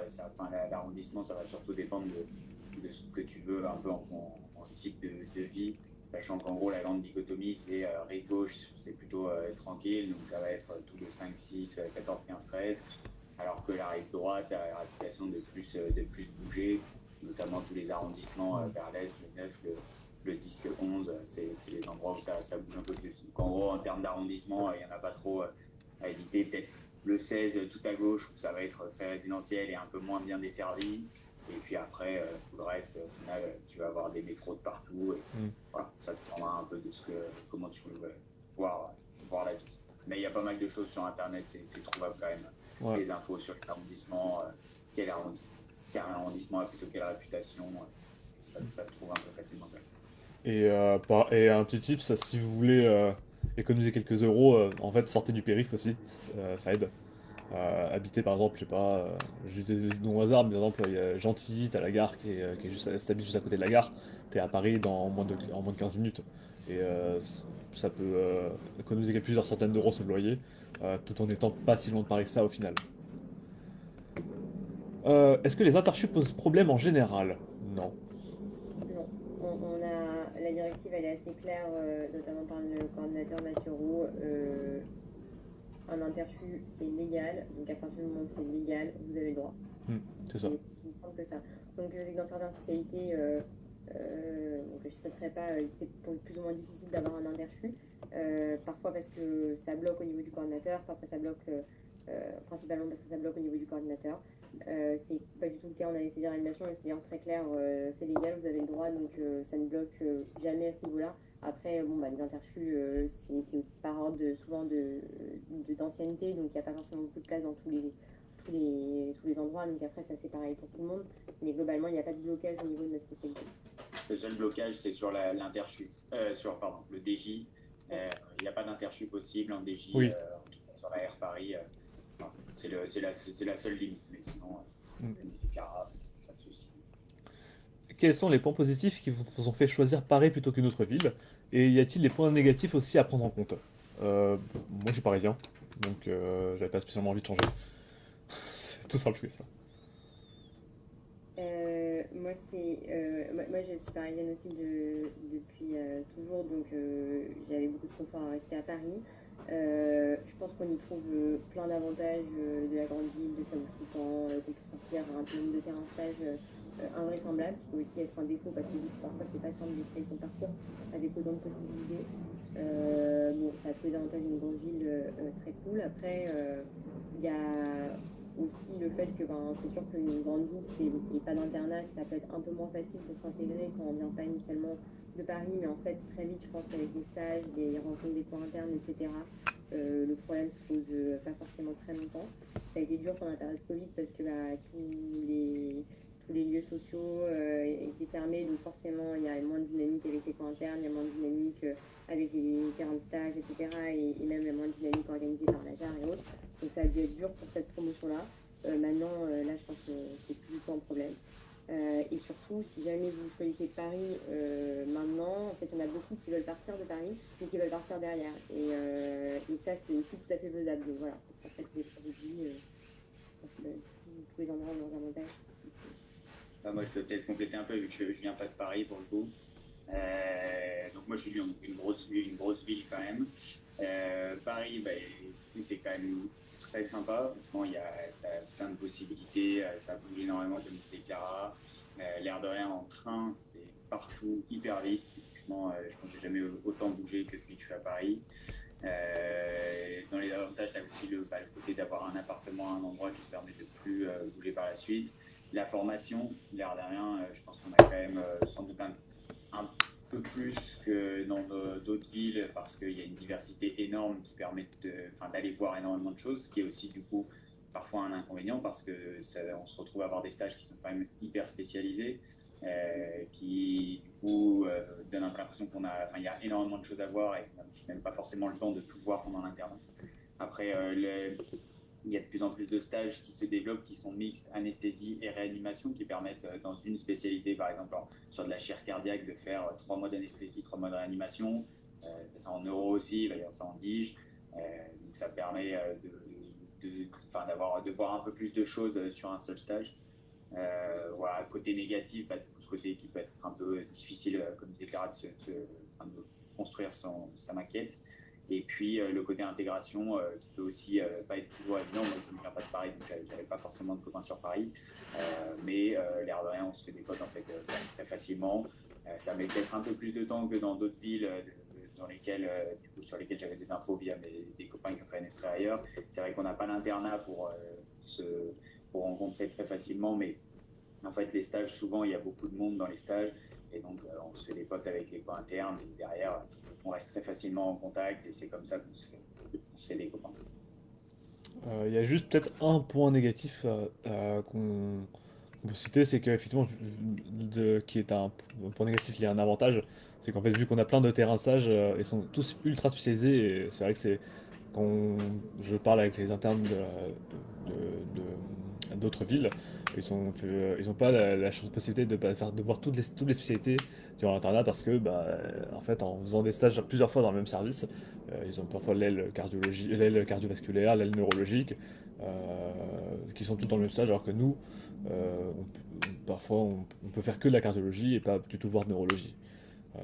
l'arrondissement, ça va surtout dépendre de ce que tu veux un peu en type de vie. Sachant qu'en gros, la grande dichotomie, c'est rive gauche, c'est plutôt tranquille, donc ça va être tout le 5, 6, 14, 15, 13. Alors que la rive droite a la réputation de plus bouger, notamment tous les arrondissements vers l'est, le 9, le 10, le 11, c'est les endroits où ça bouge un peu plus. Donc en gros, en termes d'arrondissement, il n'y en a pas trop à éviter. Peut-être le 16 tout à gauche, où ça va être très résidentiel et un peu moins bien desservi. Et puis après, tout le reste, au final, tu vas avoir des métros de partout. Et voilà, ça te prendra un peu de comment tu veux voir la vie. Mais il y a pas mal de choses sur Internet, c'est trouvable quand même. Ouais. Les infos sur l'arrondissement, quel arrondissement a plutôt quelle réputation, ça se trouve un peu facilement quand même. Et un petit tip, ça, si vous voulez économiser quelques euros, en fait, sortez du périph' aussi, ça aide. Habiter par exemple, je sais pas, juste des noms au hasard, mais par exemple, il y a Gentilly, t'as la gare qui est juste, si t'habites juste à côté de la gare, t'es à Paris en moins de 15 minutes. Et ça peut économiser plusieurs centaines d'euros sur le loyer, tout en étant pas si loin de Paris que ça au final. Est-ce que les interchus posent problème en général? Non. Non, la directive elle est assez claire, notamment par le coordinateur Mathieu Roux. Un interchu c'est légal, donc à partir du moment où c'est légal, vous avez le droit. Hmm, c'est ça. C'est aussi simple que ça. Donc je sais que dans certaines spécialités, donc je ne citerai pas, c'est plus ou moins difficile d'avoir un interchu. Parfois parce que ça bloque au niveau du coordinateur, parfois ça bloque principalement parce que ça bloque au niveau du coordinateur. C'est pas du tout le cas en anesthésie-réanimation, c'est d'ailleurs très clair, c'est légal, vous avez le droit, donc ça ne bloque jamais à ce niveau-là. Après, bon, bah, les interchus, c'est par ordre souvent d'ancienneté, donc il n'y a pas forcément beaucoup de place dans tous les endroits, donc après ça c'est pareil pour tout le monde, mais globalement il n'y a pas de blocage au niveau de notre spécialité. Le seul blocage, c'est sur l'interchu, pardon, le DJ. Il n'y a pas d'interchu possible en DJ, Oui. en tout cas sur la Air Paris. Enfin, c'est la seule limite, mais sinon, Hmm. c'est carré, pas de souci. Quels sont les points positifs qui vous ont fait choisir Paris plutôt qu'une autre ville? Et y a-t-il des points négatifs aussi à prendre en compte? Moi je suis parisien, donc j'avais pas spécialement envie de changer. C'est tout simple que ça. Moi, je suis parisienne aussi depuis toujours, donc j'avais beaucoup de confort à rester à Paris. Je pense qu'on y trouve plein d'avantages de la grande ville, de ça bouge tout le temps, qu'on peut sortir à un nombre de terrain stage invraisemblable, qui peut aussi être un défaut parce que du coup, parfois c'est pas simple de créer son parcours avec autant de possibilités. Bon, ça a tous les avantages d'une grande ville très cool. Après, il y a aussi le fait que c'est sûr qu'une grande ville et pas d'internat, ça peut être un peu moins facile pour s'intégrer quand on vient pas initialement de Paris, mais en fait très vite je pense qu'avec les stages, les rencontres des cours internes, etc., le problème se pose pas forcément très longtemps. Ça a été dur pendant la période Covid parce que tous les lieux sociaux étaient fermés, donc forcément il y a moins de dynamique avec les cours internes, il y a moins de dynamique avec les terrains de stage, etc., et même il y a moins de dynamique organisée par la JAR et autres. Donc ça a dû être dur pour cette promotion-là. Maintenant, là, je pense que c'est plus du tout un problème. Et surtout, si jamais vous choisissez Paris maintenant, en fait, on a beaucoup qui veulent partir de Paris, mais qui veulent partir derrière. Et ça, c'est aussi tout à fait faisable. Donc voilà, après, c'est des projets de vie. Je pense que tous les endroits ont leurs avantages. Moi, je peux peut-être compléter un peu, vu que je viens pas de Paris pour le coup. Donc moi, je suis Lyon, donc une grosse ville quand même. Paris, bah, c'est quand même très sympa. Franchement, t'as plein de possibilités. Ça bouge énormément, comme disait Clara. L'air de rien, en train, t'es partout hyper vite. Franchement, je pense que j'ai jamais autant bougé que depuis que je suis à Paris. Dans les avantages, tu as aussi le côté d'avoir un appartement à un endroit qui te permet de plus bouger par la suite. La formation, l'air de rien, je pense qu'on a quand même sans doute un peu plus que dans d'autres villes parce qu'il y a une diversité énorme qui permet d'aller voir énormément de choses, ce qui est aussi du coup parfois un inconvénient parce que on se retrouve à avoir des stages qui sont quand même hyper spécialisés, qui du coup donnent un peu l'impression il y a énormément de choses à voir et qu'on n'a même pas forcément le temps de tout voir pendant l'internat. Après, il y a de plus en plus de stages qui se développent, qui sont mixtes anesthésie et réanimation, qui permettent dans une spécialité, par exemple sur de la chaire cardiaque, de faire 3 mois d'anesthésie, 3 mois de réanimation. Ça en neuro aussi, il va y avoir ça en DIGE. Donc ça permet de voir un peu plus de choses sur un seul stage. Voilà, côté négatif, ce côté qui peut être un peu difficile, comme déclaré, de construire sa maquette. Et puis le côté intégration qui peut aussi pas être toujours évident. Moi, viens pas de Paris, donc j'avais pas forcément de copains sur Paris. Mais l'air de rien, on se fait des potes en fait quand même très facilement. Ça met peut-être un peu plus de temps que dans d'autres villes dans lesquelles, du coup, sur lesquelles j'avais des infos via des copains qui ont fait un extrait ailleurs. C'est vrai qu'on n'a pas l'internat pour rencontrer très facilement, mais en fait, les stages, souvent, il y a beaucoup de monde dans les stages, et donc on se fait des potes avec les coins internes, et derrière, on reste très facilement en contact, et c'est comme ça qu'on se fait des copains. Il y a juste peut-être un point négatif qu'on peut citer, c'est qu'effectivement, qui est un point négatif lié à un avantage, c'est qu'en fait, vu qu'on a plein de terrains de stage, ils sont tous ultra spécialisés, et c'est vrai que c'est quand je parle avec les internes d'autres villes, ils ont pas la possibilité de de voir toutes les spécialités durant l'internat parce que, bah, en fait, en faisant des stages plusieurs fois dans le même service, ils ont parfois l'aile cardiologie, l'aile cardiovasculaire, l'aile neurologique, qui sont toutes dans le même stage, alors que nous, parfois, on peut faire que de la cardiologie et pas du tout voir de neurologie.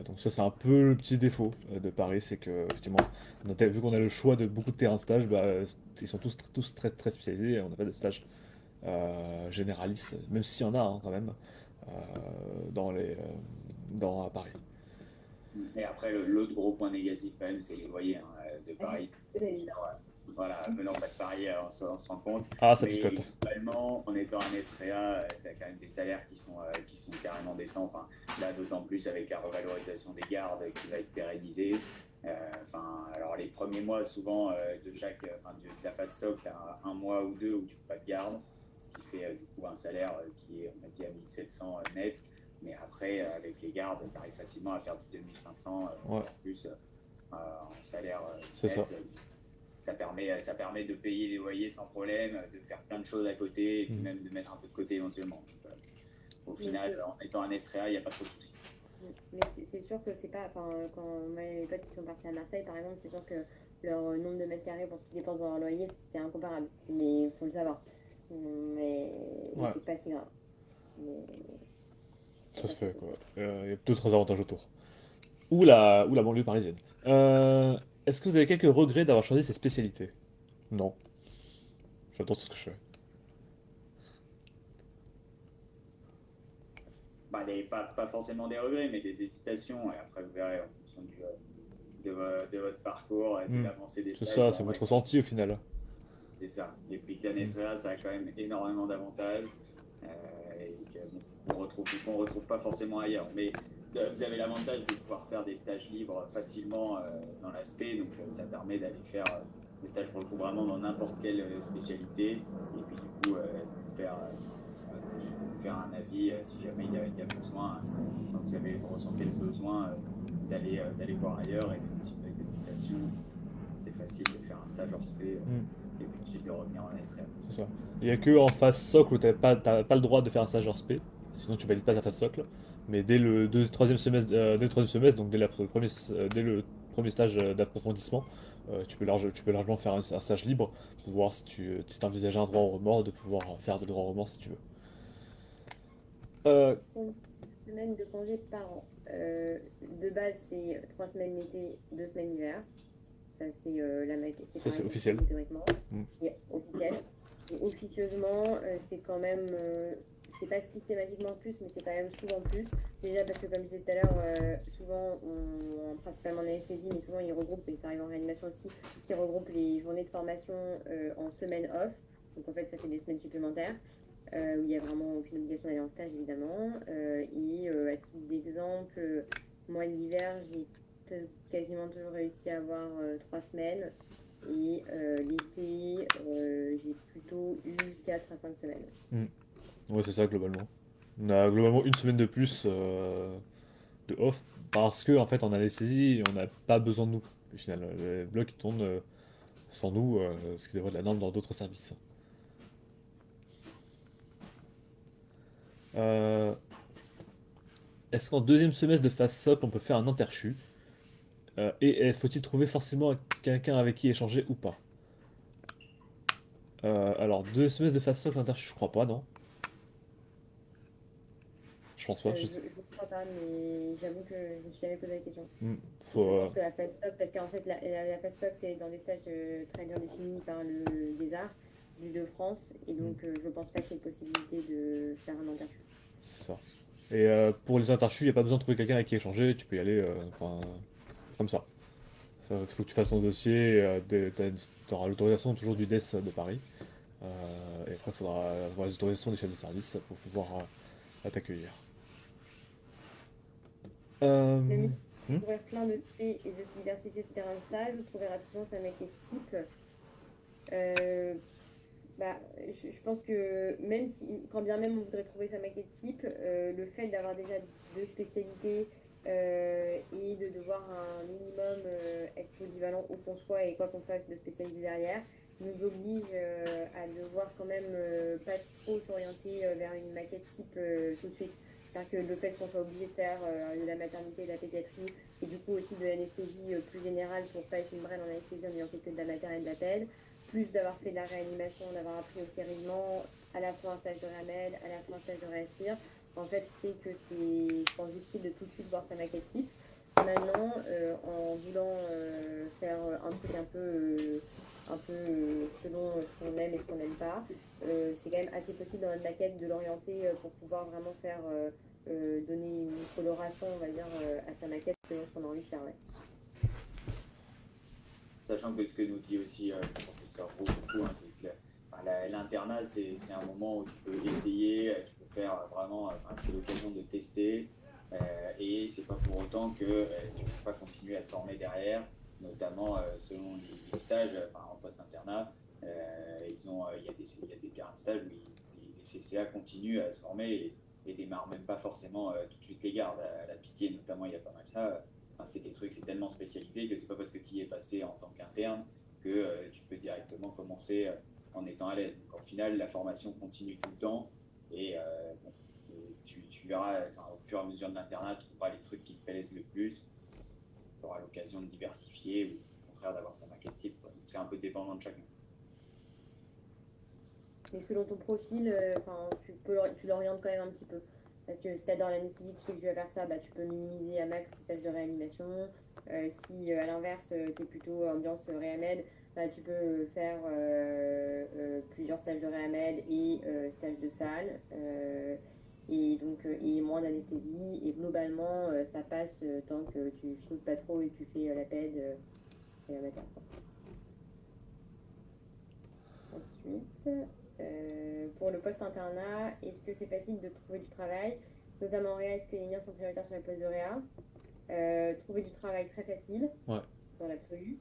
Donc ça c'est un peu le petit défaut de Paris, c'est que effectivement, vu qu'on a le choix de beaucoup de terrains de stage, bah, ils sont tous très, très spécialisés, et on n'a pas de stage généralistes, même s'il y en a hein, quand même, euh, à Paris. Et après, l'autre gros point négatif, quand même, c'est les loyers de Paris. Voilà, venant pas de Paris, on se rend compte. Ah, ça Mais picote. globalement, en étant un Estréa, tu as quand même des salaires qui sont carrément décents. Enfin, là, d'autant plus avec la revalorisation des gardes qui va être pérennisée. Alors les premiers mois, souvent, de la phase socle, tu as un mois ou deux où tu fais pas de garde, ce qui fait du coup un salaire qui est, on a dit, à 1700 net. Mais après, avec les gardes, tu arrives facilement à faire du 2500, Ouais, voire plus, en salaire c'est ça. net. Ça permet de payer les loyers sans problème, de faire plein de choses à côté, et puis Mhm. même de mettre un peu de côté éventuellement. Donc, au Mais final, en étant un Estréa, il n'y a pas trop de soucis. Mais c'est sûr que c'est pas. Enfin, quand mes potes qui sont partis à Marseille, par exemple, c'est sûr que leur nombre de mètres carrés pour ce qu'ils dépensent dans leur loyer, c'est incomparable. Mais il faut le savoir. Mais, mais Ouais, c'est pas si grave. Mais c'est ça pas se très fait cool. quoi. Il y a d'autres avantages autour. Ou la banlieue parisienne. Est-ce que vous avez quelques regrets d'avoir choisi ces spécialités? Non, j'adore tout ce que je fais. Bah, pas forcément des regrets, mais des hésitations. Et après, vous verrez en fonction de votre parcours et de Hmm. l'avancée des C'est stages. ça, Bon, c'est en vrai, votre ressenti au final. c'est ça. Et puis que la Hmm. Nestréa, ça a quand même énormément d'avantages et qu'on retrouve pas forcément ailleurs. Mais vous avez l'avantage de pouvoir faire des stages libres facilement dans l'aspect, donc ça permet d'aller faire des stages pour le coup vraiment dans n'importe quelle spécialité et puis du coup de vous faire un avis si jamais il y a besoin, quand vous ressentez le besoin d'aller voir ailleurs et même si vous avez des hésitations, c'est facile de faire un stage hors spé Hmm. et puis ensuite de revenir en Estrie. C'est ça. Il y a que en phase socle où t'as pas le droit de faire un stage hors spé, sinon tu valides pas ta phase socle. Mais dès le troisième semestre, donc dès le premier stage d'approfondissement, tu peux largement faire un stage libre pour voir si t'envisages un droit au remords, de pouvoir faire de droit au remords si tu veux. Euh, Donc, 2 semaines de congé par an. De base, c'est 3 semaines l'été, 2 semaines l'hiver. Ça, c'est c'est pareil pour tout le officiel. monde théoriquement. Mm. Et officiel. Et officieusement, c'est quand même. C'est pas systématiquement plus, mais c'est quand même souvent plus. Déjà parce que, comme je disais tout à l'heure, souvent, principalement en anesthésie, mais souvent ils regroupent, et ça arrive en réanimation aussi, qui regroupent les journées de formation en semaine off. Donc en fait, ça fait des semaines supplémentaires où il n'y a vraiment aucune obligation d'aller en stage, évidemment. À titre d'exemple, moi, l'hiver, quasiment toujours réussi à avoir 3 semaines. L'été, j'ai plutôt eu 4 à 5 semaines. Mm. Ouais, c'est ça globalement. On a globalement une semaine de plus de off parce que en fait en anesthésie on n'a pas besoin de nous. Au final, les blocs ils tournent sans nous, ce qui devrait être la norme dans d'autres services. Euh, Est-ce qu'en deuxième semestre de phase socle on peut faire un interchu? Faut-il trouver forcément quelqu'un avec qui échanger ou pas? Alors, deux semestres de phase socle interchu, je crois pas, non? Je pense pas. Je ne crois pas, mais j'avoue que je me suis jamais posé la question. Hmm, Je faut, pense que la phase soc, parce qu'en fait, la phase soc, c'est dans des stages très bien définis par le des arts. d'Île-de-France. Et donc, je pense pas qu'il y ait possibilité de faire un interchu. C'est ça. Et pour les interchus, il n'y a pas besoin de trouver quelqu'un avec qui échanger, tu peux y aller enfin, comme ça. Il faut que tu fasses ton dossier, tu auras l'autorisation toujours du DES de Paris. Et après, il faudra avoir les autorisations des chefs de service pour pouvoir t'accueillir. Le Euh, métier hmm. peut ouvrir plein de spé et de se diversifier ses terrains de stage, vous trouver rapidement sa maquette type. Euh, Bah, je pense que même si, quand bien même on voudrait trouver sa maquette type, le fait d'avoir déjà deux spécialités et de devoir un minimum être polyvalent où qu'on soit et quoi qu'on fasse de spécialiser derrière, nous oblige à devoir quand même pas trop s'orienter vers une maquette type tout de suite. C'est-à-dire que le fait qu'on soit obligé de faire de la maternité, de la pédiatrie et du coup aussi de l'anesthésie plus générale pour pas être une brêle en anesthésie en ayant fait que de la maternelle et de la pède, plus d'avoir fait de la réanimation, d'avoir appris aussi réellement à la fois un stage de RAMED, à la fois un stage de réachir, en fait, fait que c'est, je pense, difficile de tout de suite voir sa maquette type. Maintenant, en voulant faire un truc un peu selon ce qu'on aime et ce qu'on n'aime pas, c'est quand même assez possible dans notre maquette de l'orienter pour pouvoir vraiment faire donner une coloration, on va dire, à sa maquette selon ce qu'on a envie de faire. Ouais. Sachant que ce que nous dit aussi le professeur beaucoup, hein, c'est que l'internat, c'est un moment où tu peux essayer, tu peux faire vraiment, c'est l'occasion de tester, et c'est pas pour autant que tu ne peux pas continuer à te former derrière, notamment selon les stages, en post-internat, il y a des terrains de stage où les CCA continuent à se former et démarrent même pas forcément tout de suite les gardes. À la Pitié, notamment, il y a pas mal ça. Enfin, c'est des trucs, c'est tellement spécialisé que c'est pas parce que tu y es passé en tant qu'interne que tu peux directement commencer en étant à l'aise. Donc, au final, la formation continue tout le temps et bon, tu verras, au fur et à mesure de l'internat, tu trouveras les trucs qui te plaisent le plus. Tu auras l'occasion de diversifier ou au contraire d'avoir sa maquette type. Donc, c'est un peu dépendant de chacun. Mais selon ton profil, tu l'orientes quand même un petit peu. Parce que si tu adores l'anesthésie, tu sais que tu vas faire ça, bah, tu peux minimiser à max tes stages de réanimation. Si à l'inverse, tu es plutôt ambiance réamed, bah, tu peux faire plusieurs stages de réamed et stages de salle. Et donc, et moins d'anesthésie. Et globalement, ça passe tant que tu floutes pas trop et que tu fais la PED et la mater. Ensuite, pour le post-internat, est-ce que c'est facile de trouver du travail? Notamment en réa, est-ce que les miens sont prioritaires sur les postes de réa? Trouver du travail très facile, Ouais. dans l'absolu.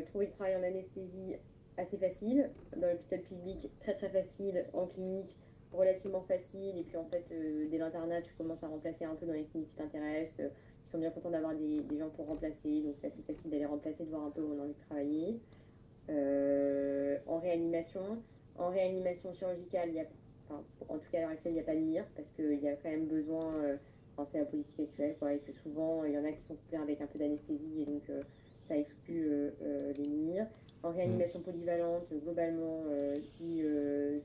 Trouver du travail en anesthésie assez facile. Dans l'hôpital public, très très facile. En clinique, relativement facile. Et puis en fait, dès l'internat, tu commences à remplacer un peu dans les cliniques qui t'intéressent. Ils sont bien contents d'avoir des gens pour remplacer. Donc c'est assez facile d'aller remplacer, de voir un peu où on a envie de travailler. En réanimation. En réanimation chirurgicale, en tout cas à l'heure actuelle, il n'y a pas de mire parce qu'il y a quand même besoin, c'est la politique actuelle, quoi, et que souvent il y en a qui sont couplés avec un peu d'anesthésie et donc ça exclut les mires. En Mm. réanimation polyvalente, globalement, si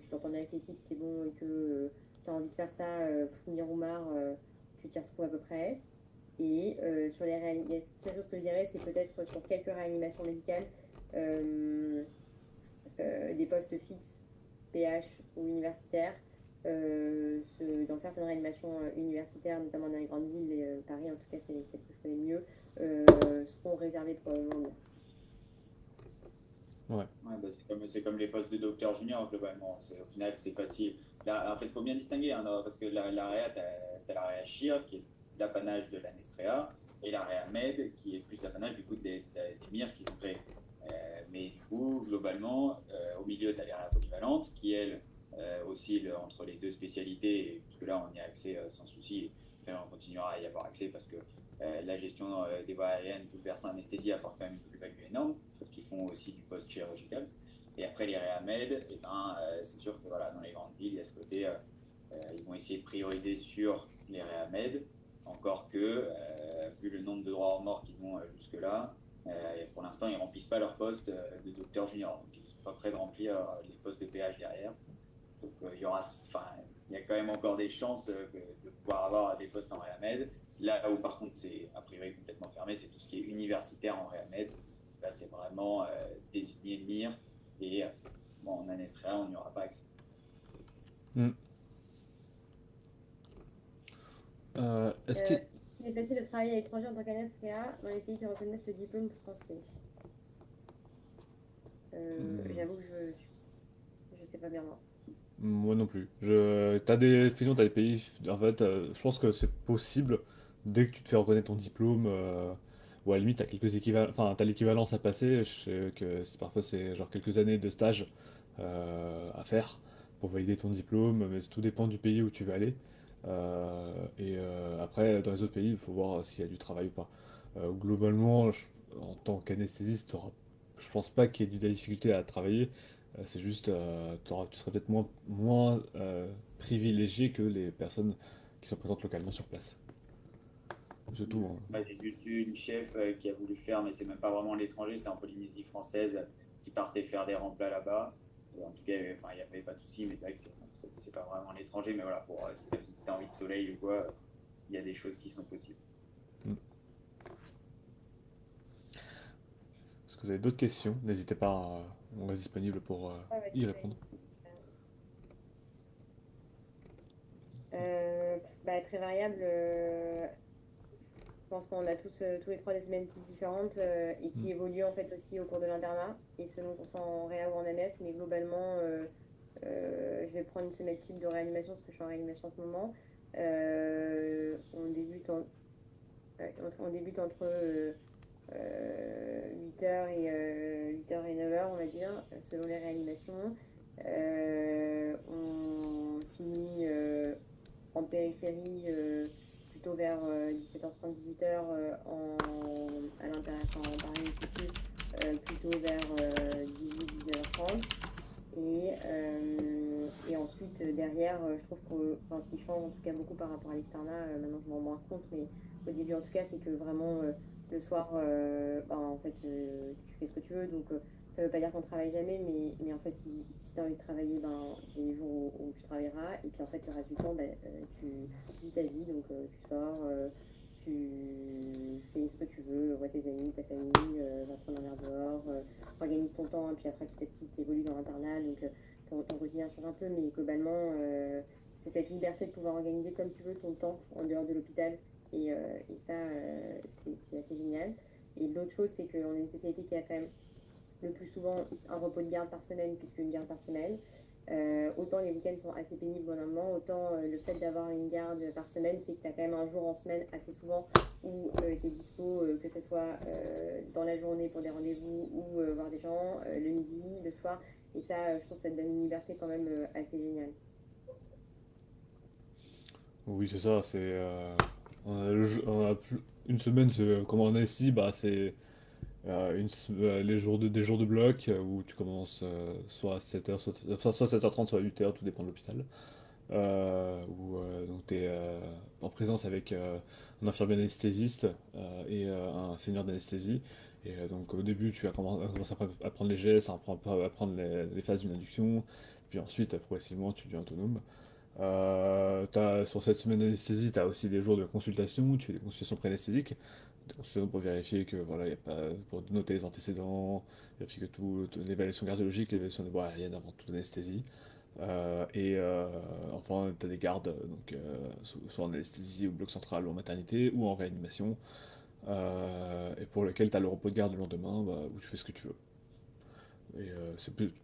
tu t'entends bien avec l'équipe, tu es bon et que tu as envie de faire ça, mire ou marre, tu t'y retrouves à peu près. Et sur les réanimations, la seule chose que je dirais, c'est peut-être sur quelques réanimations médicales, euh, des postes fixes, PH ou universitaires. Dans certaines réanimations universitaires, notamment dans les grandes villes, et Paris en tout cas, c'est celle que je connais le mieux, seront réservées probablement. Ouais. Ouais, bah, c'est comme les postes de docteur junior, globalement. Au final, c'est facile. Là, en fait, il faut bien distinguer, hein, parce que la réa, tu as la réa chir, qui est l'apanage de l'anestréa, et la réa med, qui est plus l'apanage du coup des MIR qui sont créés. Mais du coup, globalement, au milieu, tu as les réa polyvalentes, qui, elles, oscillent entre les deux spécialités, et puisque là, on y a accès sans souci. Enfin, on continuera à y avoir accès parce que la gestion des voies aériennes, tout le versant anesthésie apporte quand même une plus-value énorme, parce qu'ils font aussi du post-chirurgical. Et après les réamed, c'est sûr que voilà, dans les grandes villes, il y a ce côté, ils vont essayer de prioriser sur les réamed, encore que, vu le nombre de droits hors mort qu'ils ont jusque-là, pour l'instant, ils ne remplissent pas leur poste de docteur junior. Donc, ils ne sont pas prêts de remplir les postes de PH derrière. Donc, il y a quand même encore des chances de pouvoir avoir des postes en réamed. Là où, par contre, c'est a priori complètement fermé, c'est tout ce qui est universitaire en réamed. Là, c'est vraiment désigné MIR et Bon, en anesthésie, on n'y aura pas accès. Hmm. Est-ce que... Est-ce qu'il est facile de travailler à l'étranger en tant qu'anesthésia dans les pays qui reconnaissent le diplôme français? Hmm. J'avoue que je sais pas bien moi. Moi non plus. Sinon, t'as des pays. En fait, je pense que c'est possible dès que tu te fais reconnaître ton diplôme. Ou à la limite, t'as quelques équivalents. Enfin, t'as l'équivalence à passer. Je sais que parfois c'est genre quelques années de stage à faire pour valider ton diplôme. Mais tout dépend du pays où tu vas aller. Après, dans les autres pays, il faut voir s'il y a du travail ou pas. Globalement, en tant qu'anesthésiste, je pense pas qu'il y ait de la difficulté à travailler. C'est juste, tu serais peut-être moins privilégié que les personnes qui se présentent localement sur place. C'est tout, hein. Moi, j'ai juste eu une chef qui a voulu faire, mais c'est même pas vraiment l'étranger, c'était en Polynésie française, qui partait faire des remplats là-bas. En tout cas, enfin, il n'y avait pas de souci, mais c'est vrai que c'est pas vraiment l'étranger. Mais voilà, si t'as envie de soleil ou quoi, il y a des choses qui sont possibles. Mm. Est-ce que vous avez d'autres questions? N'hésitez pas, on reste disponible pour Ouais, ouais, y tu répondre. très variable. Je pense qu'on a tous les trois des semaines types différentes et Mm. qui évoluent en fait aussi au cours de l'internat et selon qu'on soit en réa ou en NS. Mais globalement, je vais prendre une semaine type de réanimation parce que je suis en réanimation en ce moment. On débute ouais, on débute entre 8h et 8h et 9h, on va dire, selon les réanimations. On finit en périphérie plutôt vers 17h30, 18h à l'intérieur, enfin, en pari-institut, plutôt vers 18-19h30. Et ensuite, derrière, je trouve que enfin, ce qui change en tout cas beaucoup par rapport à l'externat, maintenant je m'en rends moins compte, mais au début en tout cas, c'est que vraiment le soir, en fait, tu fais ce que tu veux. Donc ça veut pas dire qu'on travaille jamais, mais en fait, si tu as envie de travailler, ben, il y a des jours où tu travailleras. Et puis en fait, le reste du temps, ben, tu vis ta vie. Donc tu sors, tu fais ce que tu veux, vois tes amis, ta famille, va prendre un verre dehors. Organise ton temps, et puis après petit à petit, tu évolues dans l'internat, donc ton quotidien change un peu, mais globalement, c'est cette liberté de pouvoir organiser comme tu veux ton temps en dehors de l'hôpital, et ça, c'est assez génial. Et l'autre chose, c'est qu'on a une spécialité qui a quand même le plus souvent un repos de garde par semaine, puisque une garde par semaine. Autant les week-ends sont assez pénibles au moment, autant le fait d'avoir une garde par semaine fait que tu as quand même un jour en semaine assez souvent où tu es dispo, que ce soit dans la journée pour des rendez-vous ou voir des gens, le midi, le soir. Et ça, je trouve que ça te donne une liberté quand même assez géniale. Oui, c'est ça, une semaine, comme on a ici, bah, c'est des jours de bloc où tu commences soit à 7h, soit 7h30, soit 8h, tout dépend de l'hôpital. Donc tu es en présence avec un infirmier anesthésiste et un seigneur d'anesthésie. Donc au début, tu vas commencer à prendre les gestes, à prendre les phases d'une induction, puis ensuite, progressivement, tu deviens autonome. Sur cette semaine d'anesthésie, tu as aussi des jours de consultation, tu fais des consultations pré-anesthésiques, des consultations pour vérifier que voilà, y a pas, pour noter les antécédents, vérifier que l'évaluation cardiologique, l'évaluation des voies aériennes avant toute anesthésie. Enfin, tu as des gardes, donc, soit en anesthésie, au bloc central, ou en maternité, ou en réanimation, et pour lequel tu as le repos de garde le lendemain, bah, où tu fais ce que tu veux.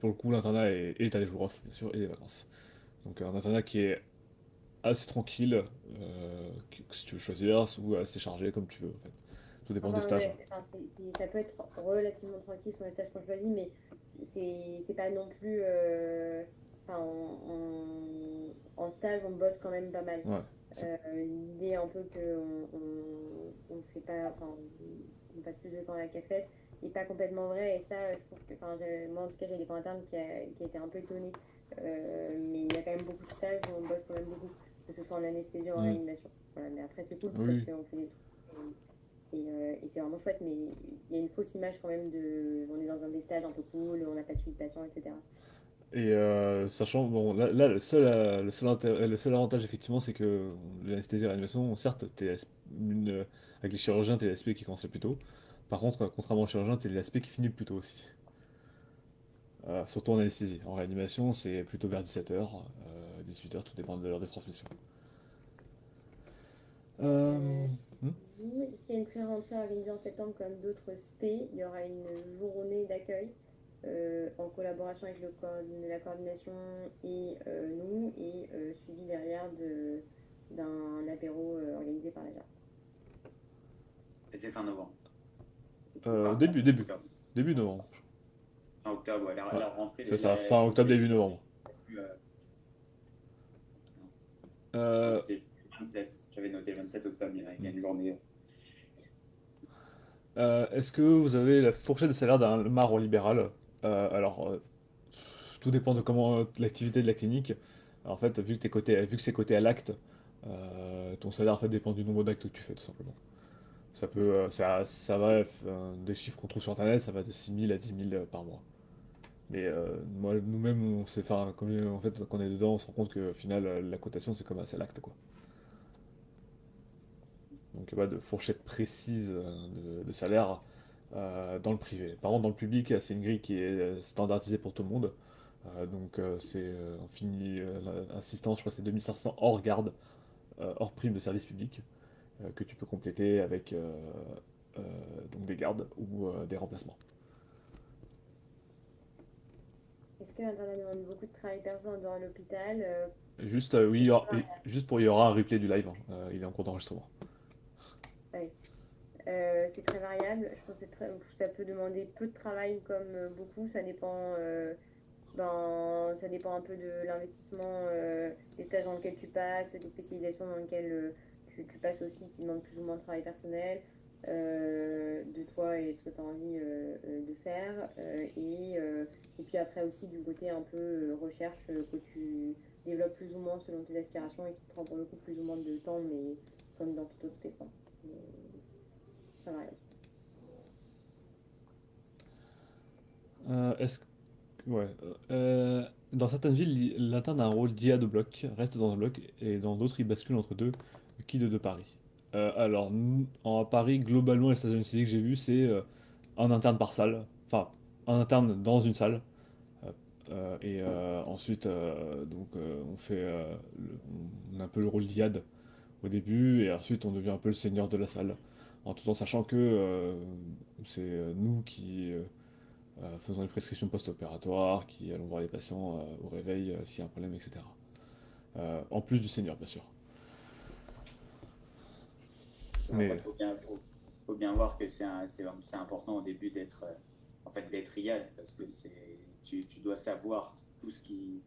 Pour le coup, l'internat, et tu as les jours off, bien sûr, et les vacances. Donc un internat qui est assez tranquille, si tu veux choisir, ou assez chargé, comme tu veux, en fait. Tout dépend des Enfin, stages. ouais, ça peut être relativement tranquille sur les stages qu'on choisit, mais c'est pas non plus. Enfin, en stage, on bosse quand même pas mal. Ouais. L'idée un peu on fait pas, enfin, on passe plus de temps à la cafette est pas complètement vrai. Et ça, je trouve que, enfin, moi en tout cas, j'ai des cours internes qui a été un peu étonnés. Mais il y a quand même beaucoup de stages où on bosse quand même beaucoup, que ce soit en anesthésie ou en Hmm. réanimation. Voilà, mais après, c'est cool parce Oui. qu'on fait des trucs. Et c'est vraiment chouette, mais il y a une fausse image quand même on est dans un des stages un peu cool, on n'a pas suivi de patients, etc. Sachant, bon, là, le seul avantage, effectivement, c'est que l'anesthésie et réanimation, certes, avec les chirurgiens, t'es l'aspect qui commence le plus tôt. Par contre, contrairement aux chirurgiens, t'es l'aspect qui finit le plus tôt aussi. surtout en anesthésie. En réanimation, c'est plutôt vers 17h, 18h, tout dépend de l'heure de transmission. Euh, Euh, hmm. oui, s'il y a une pré-rentrée organisée en septembre comme d'autres spé, il y aura une journée d'accueil en collaboration avec la coordination et nous, et suivi derrière d'un apéro organisé par la GER. Et c'est fin novembre. Enfin, Début, début, octobre. début novembre. Fin octobre, ouais, Ouais, la rentrée, c'est ça, la fin octobre, journée. début novembre. Donc Euh, c'est 27. J'avais noté le 27 octobre, il y a une journée. Est-ce que vous avez la fourchette de salaire d'un marron libéral? Alors, tout dépend de comment l'activité de la clinique. En fait, vu que c'est coté à l'acte, ton salaire en fait, dépend du nombre d'actes que tu fais, tout simplement. Ça va, des chiffres qu'on trouve sur internet, ça va de 6 000 à 10 000 par mois. Mais moi, nous-mêmes, enfin, en fait, quand on est dedans, on se rend compte que au final, la cotation, c'est comme à l'acte, quoi. Donc, il n'y a pas de fourchette précise de salaire dans le privé. Par contre, dans le public, c'est une grille qui est standardisée pour tout le monde. On finit assistance, je crois que c'est 2500 hors garde, hors prime de service public, que tu peux compléter avec euh, donc des gardes ou des remplacements. Est-ce que l'internat demande beaucoup de travail perso en dehors de l'hôpital? Juste, oui, C'est très variable. il y aura un replay du live, hein. Il est en cours d'enregistrement. Oui. C'est très variable. Je pense que ça peut demander peu de travail comme beaucoup. Ça dépend un peu de l'investissement, des stages dans lesquels tu passes, des spécialisations dans lesquelles tu passes aussi, qui demandent plus ou moins de travail personnel, de toi et ce que tu as envie de faire. Et puis après aussi du côté un peu recherche que tu développes plus ou moins selon tes aspirations et qui te prend pour le coup plus ou moins de temps, mais comme dans tout autre école. Très variable. Est-ce Ouais. Dans certaines villes, l'interne a un rôle d'IA de bloc, reste dans un bloc, et dans d'autres, il bascule entre deux, qui de Paris. À Paris, globalement, les stages d'anesthésie que j'ai vus, c'est un interne par salle, enfin, un interne dans une salle, ensuite, on a un peu le rôle d'IAD au début, et ensuite, on devient un peu le senior de la salle, en tout en sachant que c'est nous qui faisons les prescriptions post-opératoires, qui allons voir les patients au réveil s'il y a un problème, etc. En plus du senior, bien sûr. Après, Mais faut bien voir que c'est important au début d'être en fait, d'être IAD parce que tu dois savoir tout ce qu'ils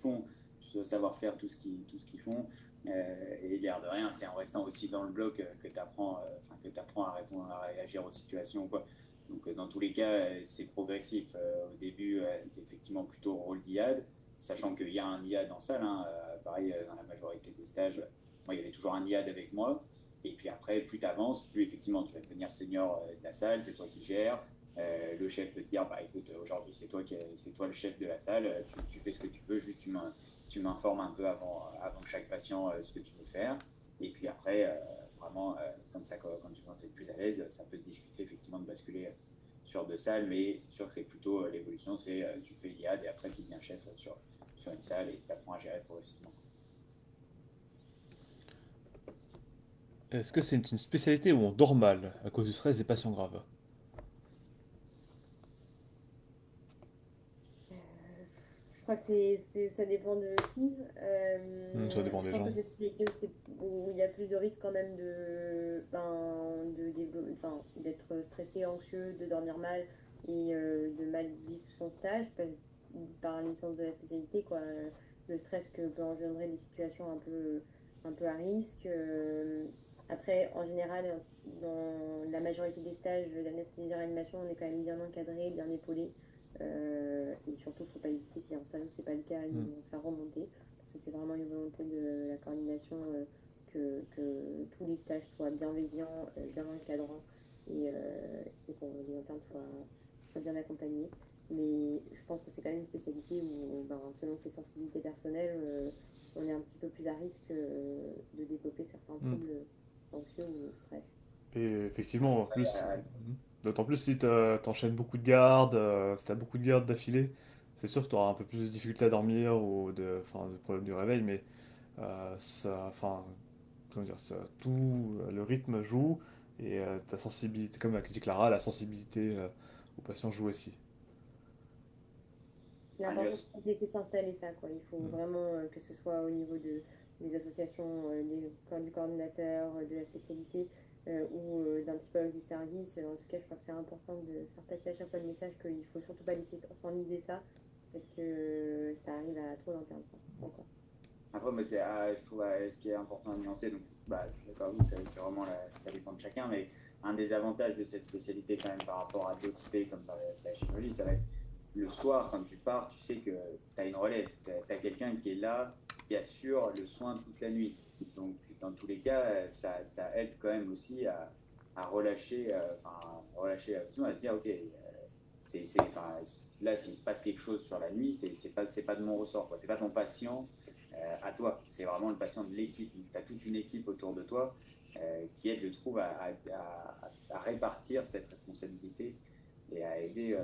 font, tu dois savoir faire tout ce qu'ils font. Et garde rien, c'est en restant aussi dans le bloc que tu apprends, que apprends à répondre, à réagir aux situations. Quoi. Donc, dans tous les cas, c'est progressif. Au début, c'est effectivement plutôt rôle d'IAD, sachant qu'il y a un IAD en salle. Hein, pareil, dans la majorité des stages, moi, il y avait toujours un IAD avec moi. Et puis après, plus tu avances, plus effectivement tu vas devenir senior de la salle, c'est toi qui gères. Le chef peut te dire, bah écoute, aujourd'hui c'est toi le chef de la salle, tu fais ce que tu veux, juste tu m'informes un peu avant chaque patient ce que tu veux faire. Et puis après, vraiment, comme ça, quand tu commences à être plus à l'aise, ça peut se discuter effectivement de basculer sur deux salles, mais c'est sûr que c'est plutôt l'évolution, c'est tu fais l'IAD et après tu deviens chef sur une salle et tu apprends à gérer progressivement. est-ce que c'est une spécialité où on dort mal à cause du stress des patients graves? Je crois que ça dépend de qui. Ça dépend Je des pense que gens. c'est une spécialité où il y a plus de risques quand même d'être stressé, anxieux, de dormir mal et de mal vivre son stage par licence de la spécialité, quoi. Le stress que peut engendrer des situations un peu à risque. Après, en général, dans la majorité des stages d'anesthésie-réanimation, on est quand même bien encadré, bien épaulé. Et surtout, il ne faut pas hésiter si un stage où ce n'est pas le cas, ils Hmm. vont faire remonter. Parce que c'est vraiment une volonté de la coordination que tous les stages soient bienveillants, bien encadrants et que les internes soient bien accompagnés. Mais je pense que c'est quand même une spécialité où, ben, selon ses sensibilités personnelles, on est un petit peu plus à risque de développer certains Hmm. troubles anxieux ou stress. Et effectivement, en plus, Euh, d'autant plus si t'enchaînes beaucoup de gardes, si t'as beaucoup de gardes d'affilée, c'est sûr que tu auras un peu plus de difficulté à dormir ou enfin, de problèmes du réveil, mais enfin, comment dire, tout le rythme joue et ta sensibilité, comme a dit Clara, la sensibilité aux patients joue aussi. Ah, il y a- L'important, c'est de laisser s'installer ça, quoi. Il faut Mm. vraiment que ce soit au niveau des associations, du coordinateur, de la spécialité ou d'un psychologue du service. En tout cas, je crois que c'est important de faire passer à chaque fois le message qu'il faut surtout pas laisser s'enliser ça parce que ça arrive à trop d'internes, quoi. Encore. Après, moi, je trouve ce qui est important à nuancer, donc je suis d'accord avec vous, c'est vraiment ça dépend de chacun, mais un des avantages de cette spécialité quand même par rapport à d'autres spé comme la chirurgie, ça va être le soir, quand tu pars, tu sais que tu as une relève, tu as quelqu'un qui est là, qui assure le soin toute la nuit. Donc, dans tous les cas, ça aide quand même aussi à relâcher, relâcher la pression, à se dire, OK, là, s'il se passe quelque chose sur la nuit, c'est pas de mon ressort, quoi. C'est pas ton patient à toi. C'est vraiment le patient de l'équipe. Tu as toute une équipe autour de toi qui aide, je trouve, à répartir cette responsabilité et à aider.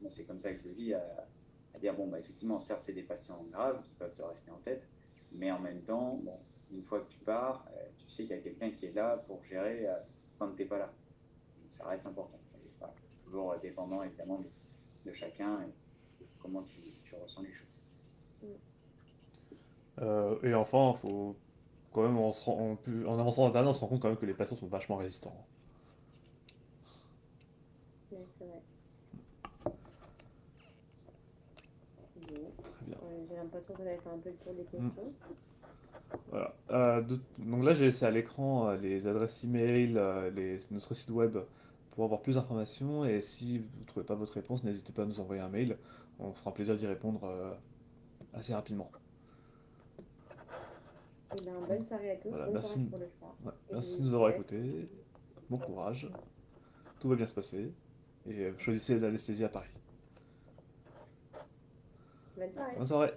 Bon, c'est comme ça que je le vis, à dire bon, bah, effectivement, certes, c'est des patients graves qui peuvent te rester en tête, mais en même temps, bon, une fois que tu pars, tu sais qu'il y a quelqu'un qui est là pour gérer quand tu n'es pas là. Donc, ça reste important. Et, voilà, toujours dépendant évidemment de chacun et comment tu ressens les choses. Mm. Et enfin, faut quand même, en avançant dans l'internat, on se rend compte quand même que les patients sont vachement résistants. Ouais, c'est vrai. Bon. Très bien. J'ai l'impression qu'on avait fait un peu le tour des Mm. questions. Voilà. Donc là, j'ai laissé à l'écran les adresses email, notre site web pour avoir plus d'informations. Et si vous ne trouvez pas votre réponse, n'hésitez pas à nous envoyer un mail. On fera un plaisir d'y répondre assez rapidement. Et ben, bonne soirée à tous, Voilà, bon merci, courage pour le choix. ouais, Et puis, merci je de nous vous avoir laisse. écoutés. Bon courage. Tout va bien se passer. Et choisissez l'anesthésie à Paris. Bonne soirée. Bonne soirée.